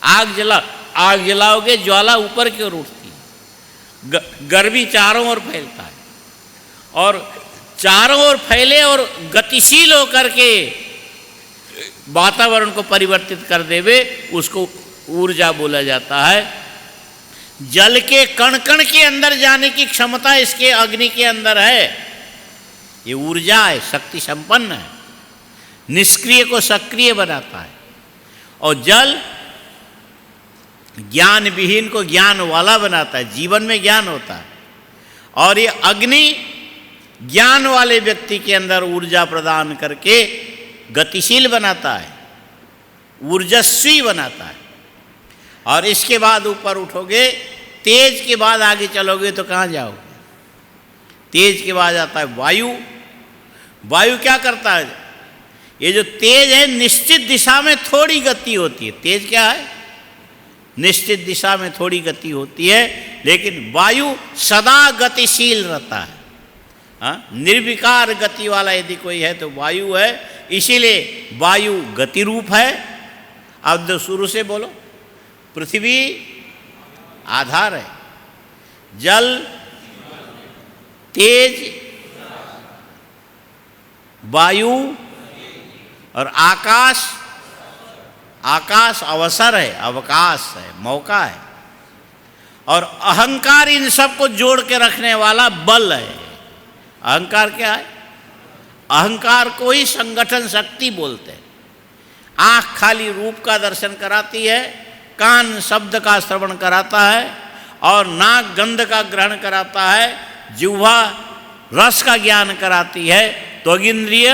Speaker 1: आग जलाओगे, ज्वाला ऊपर की ओर उठती है, गर्मी चारों ओर फैलता है, और चारों ओर फैले और गतिशील होकर के वातावरण को परिवर्तित कर देवे, उसको ऊर्जा बोला जाता है। जल के कण कण के अंदर जाने की क्षमता इसके अग्नि के अंदर है। ये ऊर्जा है, शक्ति संपन्न है, निष्क्रिय को सक्रिय बनाता है। और जल ज्ञान विहीन को ज्ञान वाला बनाता है, जीवन में ज्ञान होता है। और ये अग्नि ज्ञान वाले व्यक्ति के अंदर ऊर्जा प्रदान करके गतिशील बनाता है, ऊर्जस्वी बनाता है। और इसके बाद ऊपर उठोगे, तेज के बाद आगे चलोगे तो कहाँ जाओगे? तेज के बाद आता है वायु। वायु क्या करता है? ये जो तेज है निश्चित दिशा में थोड़ी गति होती है। तेज क्या है? निश्चित दिशा में थोड़ी गति होती है, लेकिन वायु सदा गतिशील रहता है। हाँ निर्विकार गति वाला यदि कोई है तो वायु है। इसीलिए वायु गति रूप है। अब जो शुरू से बोलो, पृथ्वी आधार है, जल तेज, वायु और आकाश, आकाश अवसर है, अवकाश है, मौका है। और अहंकार इन सब को जोड़ के रखने वाला बल है। अहंकार क्या है? अहंकार को ही संगठन शक्ति बोलते हैं। आँख खाली रूप का दर्शन कराती है, कान शब्द का श्रवण कराता है, और नाक गंध का ग्रहण कराता है, जिह्वा रस का ज्ञान कराती है, त्वगिंद्रिय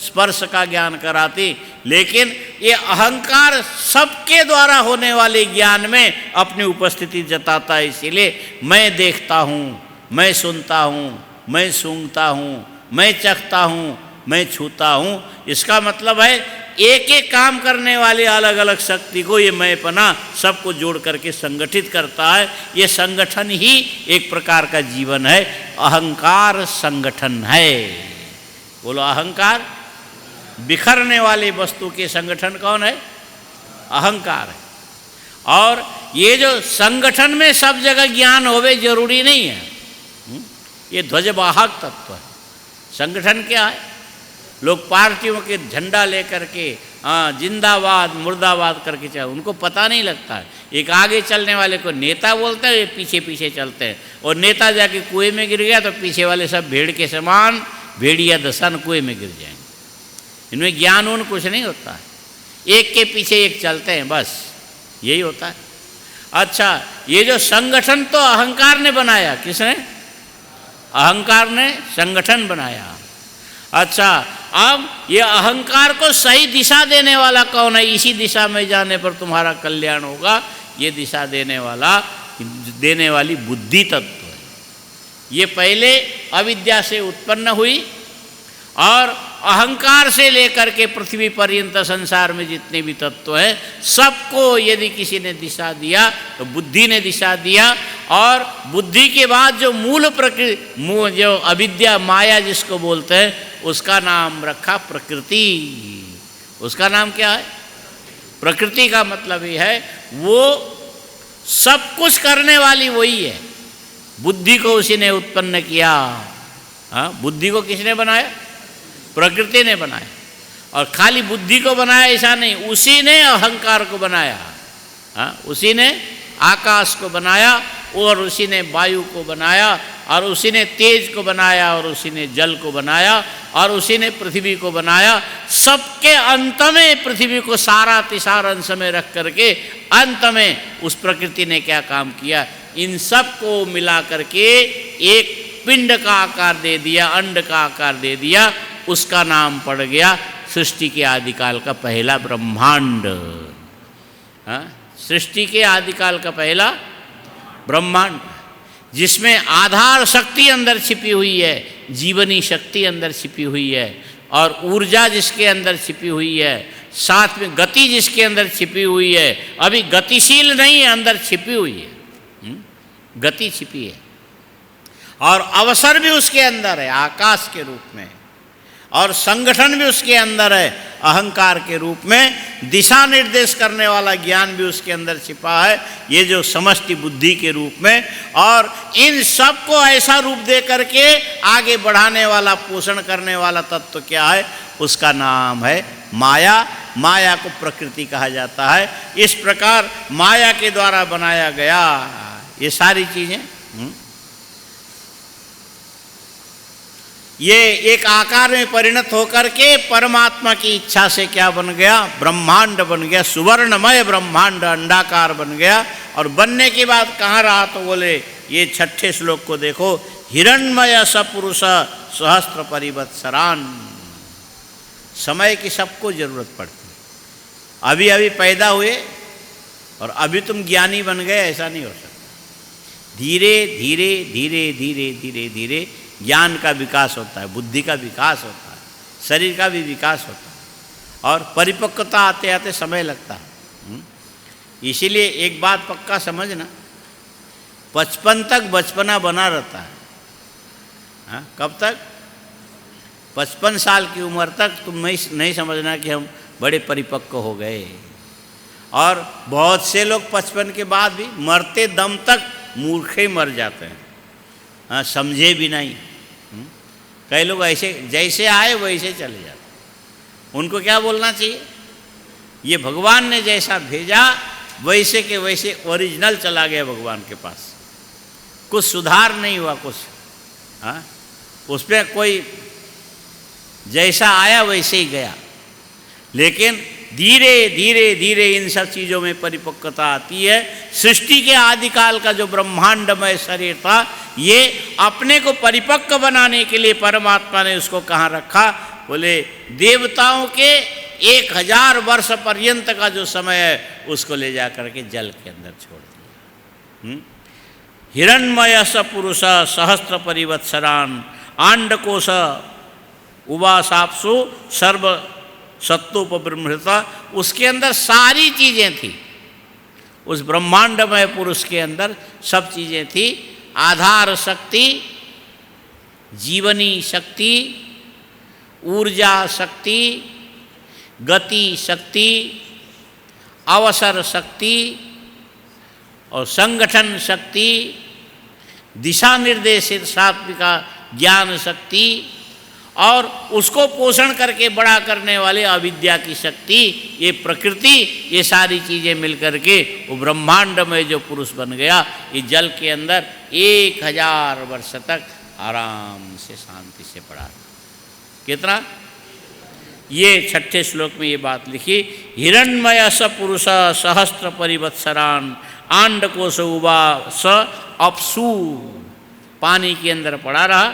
Speaker 1: स्पर्श का ज्ञान कराती। लेकिन ये अहंकार सबके द्वारा होने वाले ज्ञान में अपनी उपस्थिति जताता है। इसीलिए मैं देखता हूँ, मैं सुनता हूँ, मैं सूंघता हूँ, मैं चखता हूँ, मैं छूता हूँ। इसका मतलब है एक एक काम करने वाले अलग अलग शक्ति को ये मैंपना सबको जोड़ करके संगठित करता है। ये संगठन ही एक प्रकार का जीवन है। अहंकार संगठन है। बोलो अहंकार। बिखरने वाले वस्तु के संगठन कौन है? अहंकार है। और ये जो संगठन में सब जगह ज्ञान होवे जरूरी नहीं है। ये ध्वजवाहक तत्व है। संगठन क्या है? लोग पार्टियों के झंडा लेकर के जिंदाबाद मुर्दाबाद करके चाहे, उनको पता नहीं लगता है। एक आगे चलने वाले को नेता बोलते हैं, पीछे पीछे चलते हैं। और नेता जाके कुएं में गिर गया तो पीछे वाले सब भेड़ के समान भेड़िया दसान कुएं में गिर जाएंगे। इनमें ज्ञान उन कुछ नहीं होता है, एक के पीछे एक चलते हैं, बस यही होता है। अच्छा, ये जो संगठन तो अहंकार ने बनाया, किसने? अहंकार ने संगठन बनाया। अच्छा, अब ये अहंकार को सही दिशा देने वाला कौन है? इसी दिशा में जाने पर तुम्हारा कल्याण होगा, ये दिशा देने वाली बुद्धि तत्व है। ये पहले अविद्या से उत्पन्न हुई और अहंकार से लेकर के पृथ्वी पर्यंत संसार में जितने भी तत्व हैं सबको यदि किसी ने दिशा दिया तो बुद्धि ने दिशा दिया। और बुद्धि के बाद जो मूल प्रकृति, जो अविद्या माया जिसको बोलते हैं, उसका नाम रखा प्रकृति। उसका नाम क्या है? प्रकृति का मतलब ये है वो सब कुछ करने वाली वही है। बुद्धि को उसी ने उत्पन्न किया। हाँ, बुद्धि को किसने बनाया? प्रकृति ने बनाया। और खाली बुद्धि को बनाया ऐसा नहीं, उसी ने अहंकार को बनाया। हाँ, उसी ने आकाश को बनाया और उसी ने वायु को बनाया और उसी ने तेज को बनाया और उसी ने जल को बनाया और उसी ने पृथ्वी को बनाया। सबके अंत में पृथ्वी को सारा तिसार अंश में रख करके अंत में उस प्रकृति ने क्या काम किया? इन सब को मिला करके एक पिंड का आकार दे दिया, अंड का आकार दे दिया। उसका नाम पड़ गया सृष्टि के आदिकाल का पहला ब्रह्मांड। हाँ, सृष्टि के आदिकाल का पहला ब्रह्मांड, जिसमें आधार शक्ति अंदर छिपी हुई है, जीवनी शक्ति अंदर छिपी हुई है और ऊर्जा जिसके अंदर छिपी हुई है, साथ में गति जिसके अंदर छिपी हुई है। अभी गतिशील नहीं है, अंदर छिपी हुई है, गति छिपी है। और अवसर भी उसके अंदर है आकाश के रूप में, और संगठन भी उसके अंदर है अहंकार के रूप में। दिशा निर्देश करने वाला ज्ञान भी उसके अंदर छिपा है, ये जो समष्टि बुद्धि के रूप में। और इन सब को ऐसा रूप दे करके आगे बढ़ाने वाला, पोषण करने वाला तत्व क्या है? उसका नाम है माया। माया को प्रकृति कहा जाता है। इस प्रकार माया के द्वारा बनाया गया ये सारी चीजें, ये एक आकार में परिणत होकर के परमात्मा की इच्छा से क्या बन गया? ब्रह्मांड बन गया, सुवर्णमय ब्रह्मांड अंडाकार बन गया। और बनने के बाद कहाँ रहा? तो बोले ये 6ठे श्लोक को देखो, हिरण्मय सपुरुष सहस्त्र परिवत्सरान। समय की सबको जरूरत पड़ती है। अभी अभी पैदा हुए और अभी तुम ज्ञानी बन गए, ऐसा नहीं हो सकता। धीरे धीरे धीरे धीरे धीरे धीरे ज्ञान का विकास होता है, बुद्धि का विकास होता है, शरीर का भी विकास होता है और परिपक्वता आते आते समय लगता है। इसीलिए एक बात पक्का समझना, 55 तक बचपना बना रहता है। हाँ, कब तक? 55 साल की उम्र तक तुम नहीं समझना कि हम बड़े परिपक्व हो गए। और बहुत से लोग 55 के बाद भी मरते दम तक मूर्खे मर जाते हैं। हाँ, समझे भी नहीं। कई लोग ऐसे जैसे आए वैसे चले जाते। उनको क्या बोलना चाहिए? ये भगवान ने जैसा भेजा वैसे के वैसे ओरिजिनल चला गया भगवान के पास, कुछ सुधार नहीं हुआ कुछ। हाँ, उसमें कोई जैसा आया वैसे ही गया। लेकिन धीरे धीरे धीरे इन सब चीज़ों में परिपक्वता आती है। सृष्टि के आदिकाल का जो ब्रह्मांडमय शरीर था, ये अपने को परिपक्व बनाने के लिए परमात्मा ने उसको कहाँ रखा? बोले देवताओं के 1000 वर्ष पर्यंत का जो समय है उसको ले जा करके जल के अंदर छोड़ दिया। हिरण्मय सपुरुष सहस्त्र परिवत्सरान आंडकोश उवासापसु सर्व सत्तोपब्रह्मता। उसके अंदर सारी चीज़ें थी, उस ब्रह्मांडमय पुरुष के अंदर सब चीज़ें थी। आधार शक्ति, जीवनी शक्ति, ऊर्जा शक्ति, गति शक्ति, अवसर शक्ति और संगठन शक्ति, दिशा निर्देशित सात्विका ज्ञान शक्ति और उसको पोषण करके बड़ा करने वाले अविद्या की शक्ति, ये प्रकृति, ये सारी चीज़ें मिलकर के वो ब्रह्मांड में जो पुरुष बन गया, ये जल के अंदर 1000 वर्ष तक आराम से शांति से पड़ा। कितना? ये 6ठे श्लोक में ये बात लिखी, हिरण्मय स पुरुष सहस्त्र परिवत्सरान आंडकोश उवा स अपसु, पानी के अंदर पड़ा रहा,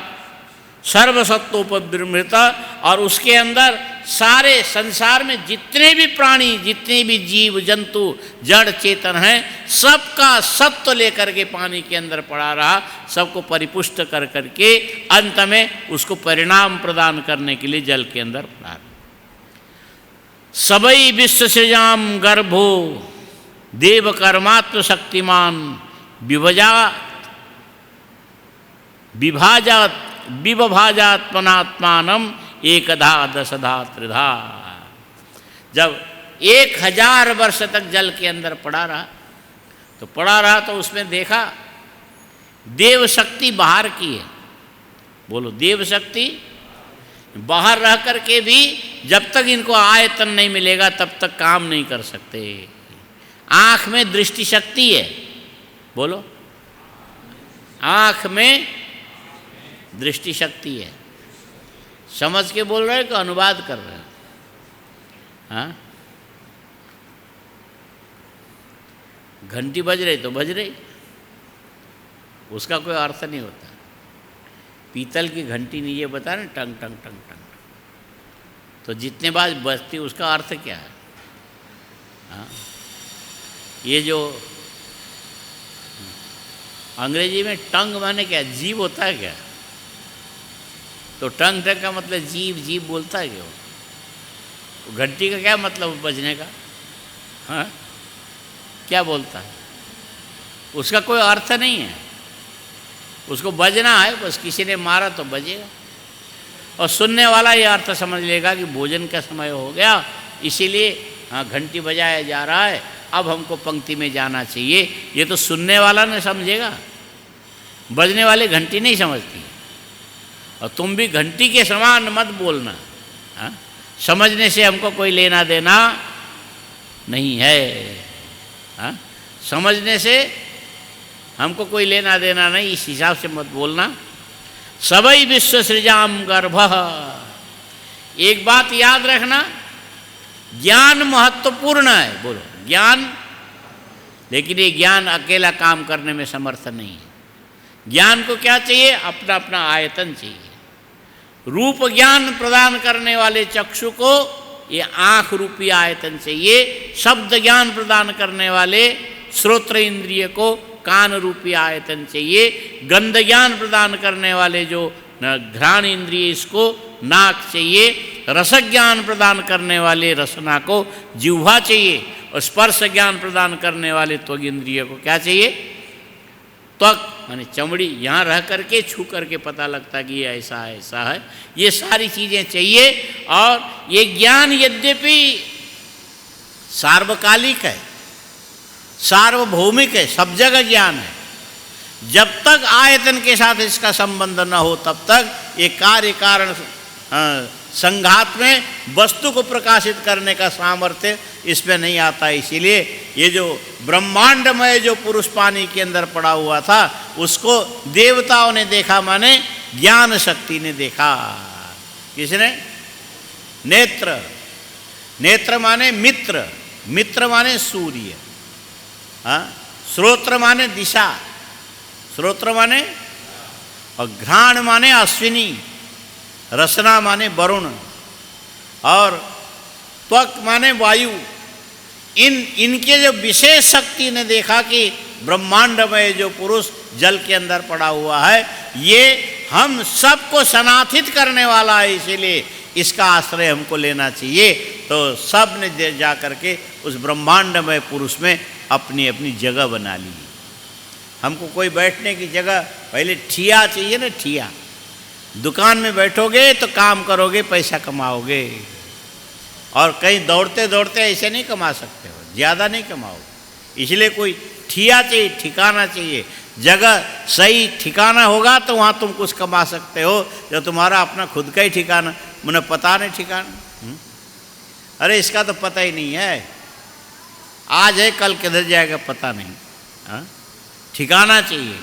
Speaker 1: सर्वसत्वोपबृंहित, और उसके अंदर सारे संसार में जितने भी प्राणी, जितने भी जीव जंतु जड़ चेतन हैं, सबका सत्व लेकर के पानी के अंदर पड़ा रहा, सबको परिपुष्ट कर करके अंत में उसको परिणाम प्रदान करने के लिए जल के अंदर पड़ा रहा। सबई विश्व सृजाम गर्भो देव कर्मात्म शक्तिमान विभाजात्मनात्मानम एकधा दशधा त्रिधा। जब 1000 वर्ष तक जल के अंदर पड़ा रहा तो उसमें देखा देव शक्ति बाहर की है। बोलो, देव शक्ति बाहर रह करके भी जब तक इनको आयतन नहीं मिलेगा तब तक काम नहीं कर सकते। आँख में दृष्टि शक्ति है, बोलो, आँख में दृष्टि शक्ति है। समझ के बोल रहे हैं कि अनुवाद कर रहे हैं? हाँ, घंटी बज रही तो बज रही, उसका कोई अर्थ नहीं होता। पीतल की घंटी नहीं, ये बता रहे टंग टंग टंग टंग, तो जितने बार बजती उसका अर्थ क्या है? हाँ, ये जो अंग्रेजी में टंग माने क्या, जीव होता है क्या? तो टंग टंग का मतलब जीव, जीव बोलता है क्या वो? घंटी का क्या मतलब बजने का? हाँ, क्या बोलता है? उसका कोई अर्थ नहीं है, उसको बजना है बस, किसी ने मारा तो बजेगा। और सुनने वाला ये अर्थ समझ लेगा कि भोजन का समय हो गया, इसीलिए हाँ घंटी बजाया जा रहा है, अब हमको पंक्ति में जाना चाहिए। ये तो सुनने वाला न समझेगा, बजने वाले घंटी नहीं समझती। और तुम भी घंटी के समान मत बोलना। हाँ, समझने से हमको कोई लेना देना नहीं है। हाँ, समझने से हमको कोई लेना देना नहीं, इस हिसाब से मत बोलना। सबई विश्व सृजाम गर्भ। एक बात याद रखना, ज्ञान महत्वपूर्ण है, बोलो ज्ञान, लेकिन ये ज्ञान अकेला काम करने में समर्थ नहीं है। ज्ञान को क्या चाहिए? अपना अपना आयतन चाहिए। रूप ज्ञान प्रदान करने वाले चक्षु को ये आँख रूपी आयतन चाहिए। शब्द ज्ञान प्रदान करने वाले श्रोत्र इंद्रिय को कान रूपी आयतन चाहिए। गंध ज्ञान प्रदान करने वाले जो घ्राण इंद्रिय, इसको नाक चाहिए। रस ज्ञान प्रदान करने वाले रसना को जिह्वा चाहिए। और स्पर्श ज्ञान प्रदान करने वाले त्वग इंद्रिय को क्या चाहिए? त्वक माने चमड़ी, यहाँ रह करके छू करके पता लगता कि ये ऐसा है, ऐसा है। ये सारी चीज़ें चाहिए। और ये ज्ञान यद्यपि सार्वकालिक है, सार्वभौमिक है, सब जगह ज्ञान है। जब तक आयतन के साथ इसका संबंध न हो तब तक ये कार्य कारण संघात में वस्तु को प्रकाशित करने का सामर्थ्य इसमें नहीं आता। इसीलिए ये जो ब्रह्मांडमय जो पुरुष पानी के अंदर पड़ा हुआ था, उसको देवताओं ने देखा, माने ज्ञान शक्ति ने देखा। किसने? नेत्र। नेत्र माने मित्र, मित्र माने सूर्य। हाँ, श्रोत्र माने दिशा, श्रोत्र माने, और घ्राण माने अश्विनी, रसना माने वरुण, और त्वक माने वायु। इनके जो विशेष शक्ति ने देखा कि ब्रह्मांड में जो पुरुष जल के अंदर पड़ा हुआ है, ये हम सबको सनाथित करने वाला है, इसीलिए इसका आश्रय हमको लेना चाहिए। तो सब ने जा करके उस ब्रह्मांड में पुरुष में अपनी अपनी जगह बना ली। हमको कोई बैठने की जगह, पहले ठिया चाहिए ना, ठिया। दुकान में बैठोगे तो काम करोगे, पैसा कमाओगे। और कहीं दौड़ते दौड़ते ऐसे नहीं कमा सकते हो, ज़्यादा नहीं कमाओगे। इसलिए कोई ठिया चाहिए, ठिकाना चाहिए। जगह सही ठिकाना होगा तो वहाँ तुम कुछ कमा सकते हो। जो तुम्हारा अपना खुद का ही ठिकाना, मुझे पता नहीं ठिकाना, अरे इसका तो पता ही नहीं है, आज है कल किधर जाएगा पता नहीं। हाँ, ठिकाना चाहिए।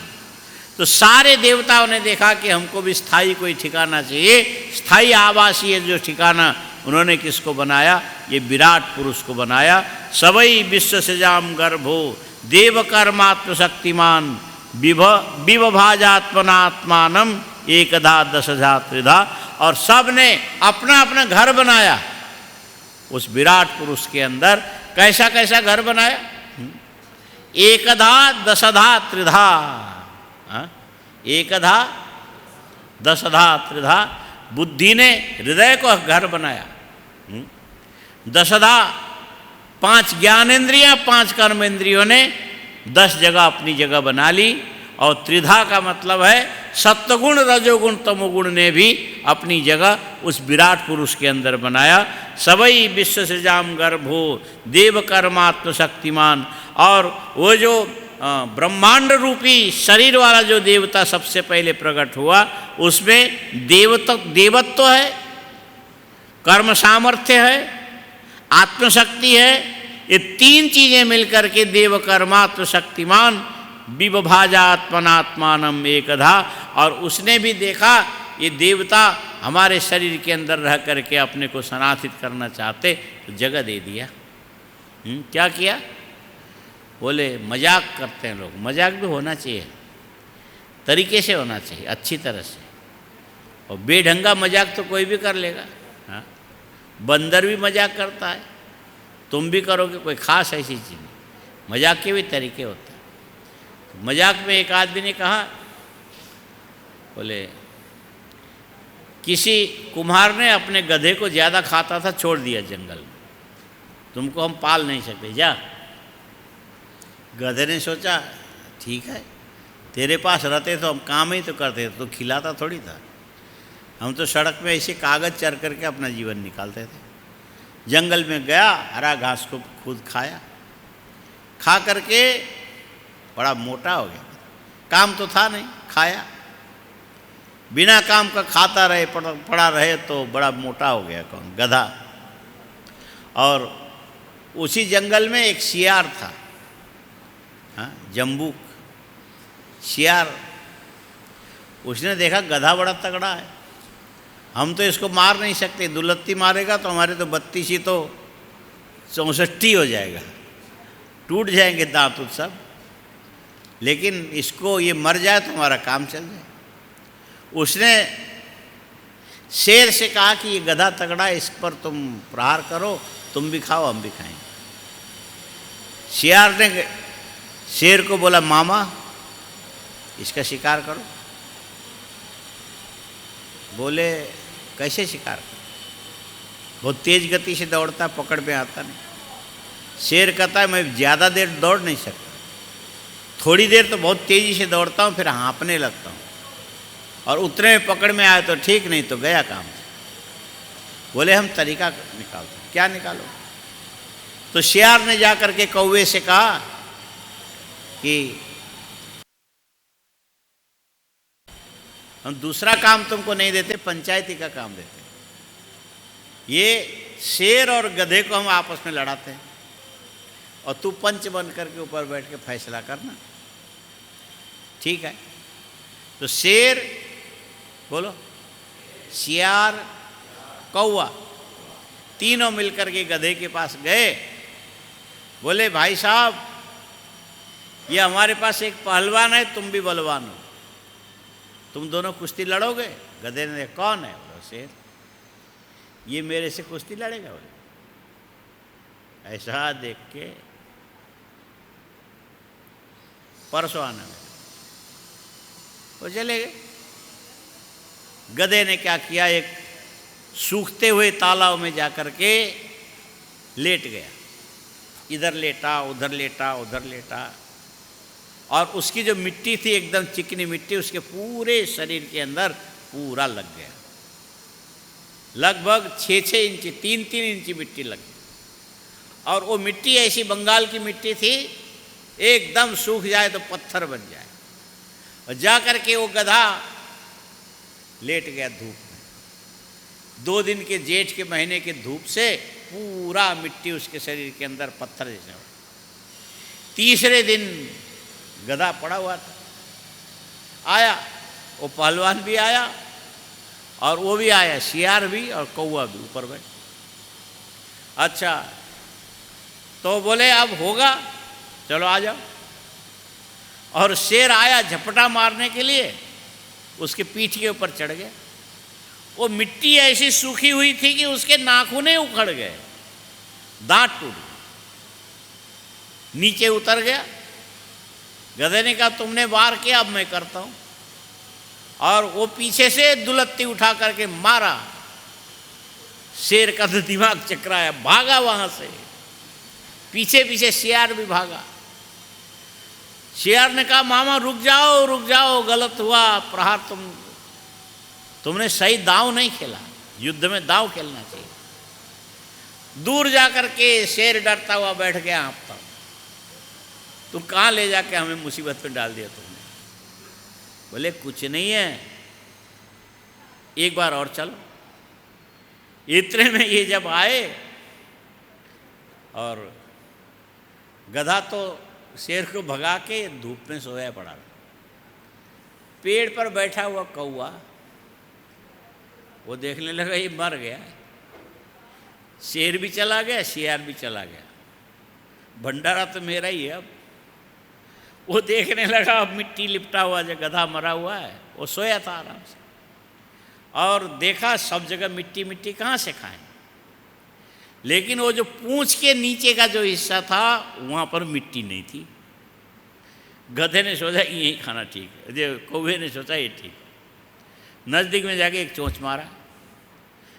Speaker 1: तो सारे देवताओं ने देखा कि हमको भी स्थायी कोई ठिकाना चाहिए। स्थायी आवासीय जो ठिकाना उन्होंने किसको बनाया? ये विराट पुरुष को बनाया। सबई विश्व सजाम गर्भो देव कर्मात्म शक्तिमान विभाजात्मनात्मानम एकधा दशधा त्रिधा। और सब ने अपना अपना घर बनाया उस विराट पुरुष के अंदर। कैसा कैसा घर बनाया? एकधा दशधा त्रिधा, एकधा दशधा त्रिधा। बुद्धि ने हृदय को घर बनाया, दशधा 5 ज्ञानेंद्रियां 5 कर्मेंद्रियों ने 10 जगह अपनी जगह बना ली। और त्रिधा का मतलब है सत्वगुण रजोगुण तमोगुण ने भी अपनी जगह उस विराट पुरुष के अंदर बनाया। सबई विश्व सृजाम गर्भो देव कर्मात्म शक्तिमान। और वो जो ब्रह्मांड रूपी शरीर वाला जो देवता सबसे पहले प्रकट हुआ, उसमें देवत्व है, कर्म सामर्थ्य है, आत्मशक्ति है। ये 3 चीजें मिलकर के देव कर्मात्म शक्तिमान विभाजात्मनात्मानम एकधा। और उसने भी देखा ये देवता हमारे शरीर के अंदर रह करके अपने को सनाथित करना चाहते, तो जगह दे दिया। क्या किया? बोले मजाक करते हैं लोग, मजाक भी होना चाहिए, तरीके से होना चाहिए, अच्छी तरह से। और बेढंगा मजाक तो कोई भी कर लेगा। हाँ, बंदर भी मजाक करता है, तुम भी करोगे, कोई खास ऐसी चीज़ नहीं। मजाक के भी तरीके होते हैं। तो मजाक में एक आदमी ने कहा, बोले किसी कुम्हार ने अपने गधे को ज़्यादा खाता था, छोड़ दिया जंगल में, तुमको हम पाल नहीं सकते, जा। गधे ने सोचा ठीक है, तेरे पास रहते तो हम काम ही तो करते, तो खिलाता थोड़ी था, हम तो सड़क में ऐसे कागज़ चर करके अपना जीवन निकालते थे। जंगल में गया, हरा घास को खुद खाया, खा करके बड़ा मोटा हो गया। काम तो था नहीं, खाया, बिना काम का खाता रहे, पड़ा रहे तो बड़ा मोटा हो गया। कौन? गधा। और उसी जंगल में एक शियार था, हाँ, जम्बूक शियार। उसने देखा गधा बड़ा तगड़ा है, हम तो इसको मार नहीं सकते, दुलत्ती मारेगा तो हमारे तो 32 ही तो 64 हो जाएगा, टूट जाएंगे दांत उत सब, लेकिन इसको ये मर जाए तो हमारा काम चल जाए। उसने शेर से कहा कि ये गधा तगड़ा है, इस पर तुम प्रहार करो, तुम भी खाओ हम भी खाएंगे। शियार ने शेर को बोला, मामा इसका शिकार करो। बोले कैसे शिकार करो? बहुत तेज गति से दौड़ता, पकड़ में आता नहीं। शेर कहता है मैं ज़्यादा देर दौड़ नहीं सकता, थोड़ी देर तो बहुत तेज़ी से दौड़ता हूँ, फिर हाँफने लगता हूँ, और उतने में पकड़ में आए तो ठीक, नहीं तो गया काम। बोले हम तरीका निकालते हैं। क्या निकालो? तो शियार ने जा करके कौवे से कहा कि हम दूसरा काम तुमको नहीं देते, पंचायती का काम देते हैं। ये शेर और गधे को हम आपस में लड़ाते हैं, और तू पंच बन करके ऊपर बैठ के फैसला करना, ठीक है? तो शेर, बोलो, शियार, कौवा, तीनों मिलकर के गधे के पास गए। बोले भाई साहब, ये हमारे पास एक पहलवान है, तुम भी बलवान हो, तुम दोनों कुश्ती लड़ोगे? गधे ने कौन है? बोलो शेर। ये मेरे से कुश्ती लड़ेगा? बोले ऐसा देख के परसों आना में वो चले गए। गधे ने क्या किया, एक सूखते हुए तालाब में जाकर के लेट गया, इधर लेटा उधर लेटा उधर लेटा, और उसकी जो मिट्टी थी एकदम चिकनी मिट्टी, उसके पूरे शरीर के अंदर पूरा लग गया। लगभग 6-6 इंच 3-3 इंच मिट्टी लग गई। और वो मिट्टी ऐसी बंगाल की मिट्टी थी, एकदम सूख जाए तो पत्थर बन जाए। और जा कर के वो गधा लेट गया धूप में। 2 दिन के जेठ के महीने के धूप से पूरा मिट्टी उसके शरीर के अंदर पत्थर जैसे हो। तीसरे दिन गधा पड़ा हुआ था, आया वो पहलवान भी आया और वो भी आया, शियार भी और कौवा भी ऊपर बैठ। अच्छा, तो बोले अब होगा, चलो आ जाओ। और शेर आया झपटा मारने के लिए, उसके पीठ के ऊपर चढ़ गया। वो मिट्टी ऐसी सूखी हुई थी कि उसके नाखूने उखड़ गए, दांत टूट गए, नीचे उतर गया। गधे ने कहा तुमने वार किया, अब मैं करता हूं। और वो पीछे से दुलत्ती उठा करके मारा। शेर का तो दिमाग चकराया, भागा वहां से, पीछे पीछे शेर भी भागा। शेर ने कहा मामा रुक जाओ रुक जाओ, गलत हुआ प्रहार, तुमने सही दांव नहीं खेला, युद्ध में दांव खेलना चाहिए। दूर जाकर के शेर डरता हुआ बैठ गया हाँफता। तुम कहाँ ले जाके हमें मुसीबत में डाल दिया तुमने? बोले कुछ नहीं है, एक बार और चलो। इतने में ये जब आए, और गधा तो शेर को भगा के धूप में सोया पड़ा। पेड़ पर बैठा हुआ कौवा वो देखने लगा ये मर गया। शेर भी चला गया, शेर भी चला गया, भंडारा तो मेरा ही है अब। वो देखने लगा अब मिट्टी लिपटा हुआ जो गधा मरा हुआ है, वो सोया था आराम से, और देखा सब जगह मिट्टी मिट्टी, कहाँ से खाएं। लेकिन वो जो पूंछ के नीचे का जो हिस्सा था वहाँ पर मिट्टी नहीं थी। गधे ने सोचा यही खाना ठीक है, जो कौवे ने सोचा ये ठीक। नज़दीक में जाके एक चोंच मारा।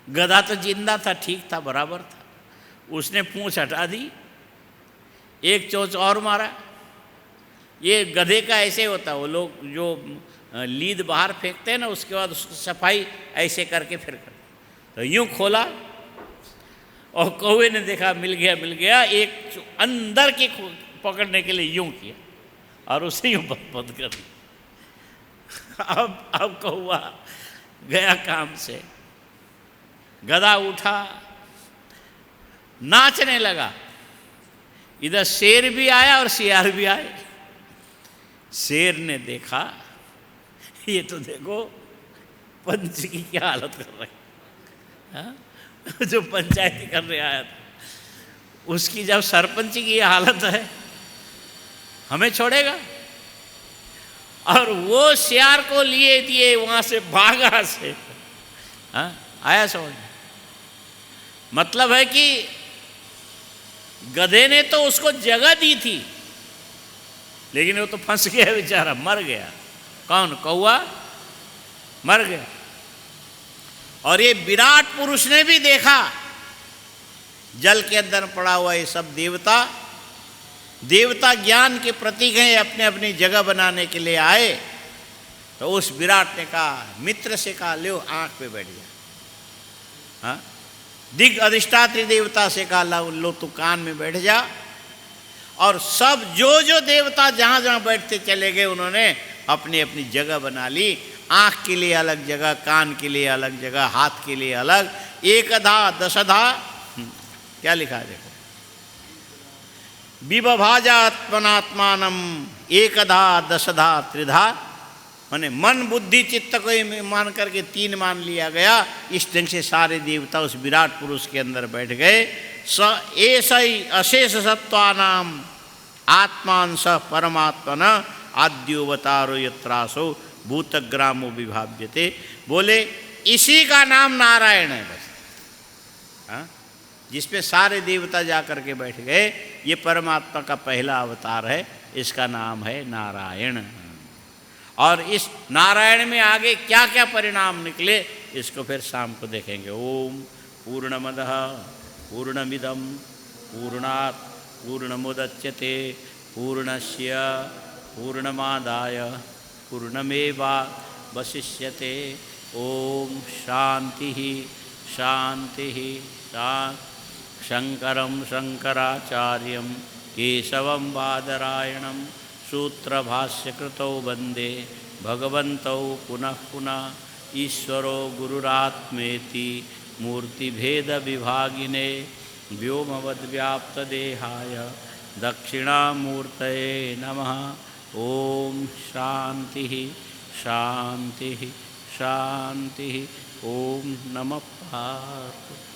Speaker 1: गधा तो जिंदा था, ठीक था, बराबर था। उसने पूंछ हटा दी, एक चोंच और मारा। ये गधे का ऐसे होता, वो लोग जो लीद बाहर फेंकते हैं ना, उसके बाद उसकी सफाई ऐसे करके फिर कर, तो यूँ खोला और कौवे ने देखा मिल गया मिल गया, एक अंदर के पकड़ने के लिए यूँ किया और उसे यूँ बंद कर दिया। अब कौवा गया काम से। गधा उठा, नाचने लगा। इधर शेर भी आया और सियार भी आए। शेर ने देखा ये तो देखो पंच की क्या हालत कर रहे हैं, जो पंचायती करने आया था उसकी जब सरपंच की ये हालत है, हमें छोड़ेगा? और वो सियार को लिए दिए वहां से भागा से। आया समझ? मतलब है कि गधे ने तो उसको जगह दी थी, लेकिन वो तो फंस गया बेचारा, मर गया। कौन? कौवा मर गया। और ये विराट पुरुष ने भी देखा जल के अंदर पड़ा हुआ ये सब देवता, देवता ज्ञान के प्रतीक हैं, अपने अपनी जगह बनाने के लिए आए। तो उस विराट ने कहा, मित्र से कहा लो आंख पे बैठ गया। हाँ, दिग अधिष्ठात्री देवता से कहा लो तू कान में बैठ जा। और सब जो जो देवता जहाँ जहाँ बैठते चले गए, उन्होंने अपनी अपनी जगह बना ली। आँख के लिए अलग जगह, कान के लिए अलग जगह, हाथ के लिए अलग। एकधा दशधा, क्या लिखा है देखो, विभाजात्मनात्मानम एकधा दशधा त्रिधा, माने मन बुद्धि चित्त को मान करके तीन मान लिया गया। इस ढंग से सारे देवता उस विराट पुरुष के अंदर बैठ गए। स ऐसा ही अशेष सत्वानाम आत्मान स परमात्मन आद्योवतारो यत्रासो भूतग्रामो विभाव्यते। बोले इसी का नाम नारायण है बस। हाँ, जिसपे सारे देवता जा कर के बैठ गए, ये परमात्मा का पहला अवतार है, इसका नाम है नारायण। और इस नारायण में आगे क्या क्या परिणाम निकले, इसको फिर शाम को देखेंगे। ओम पूर्णमदः पूर्णमिदं पूर्णात् पूर्णमुदच्यते पूर्णस्य पूर्णमादाय पूर्णमेवावशिष्यते। ओम शांति शांति शांति। शंकरं शंकराचार्यं केशवं बादरायणं सूत्रभाष्यकृतौ वन्दे भगवन्तौ पुनः पुनः। ईश्वरो गुरुरात्मेति मूर्तिभेदविभागिने व्योमवद्व्याप्तदेहाय दक्षिणामूर्तये नमः। ओम शांति शांति शांति। ओम नमः पार्वती।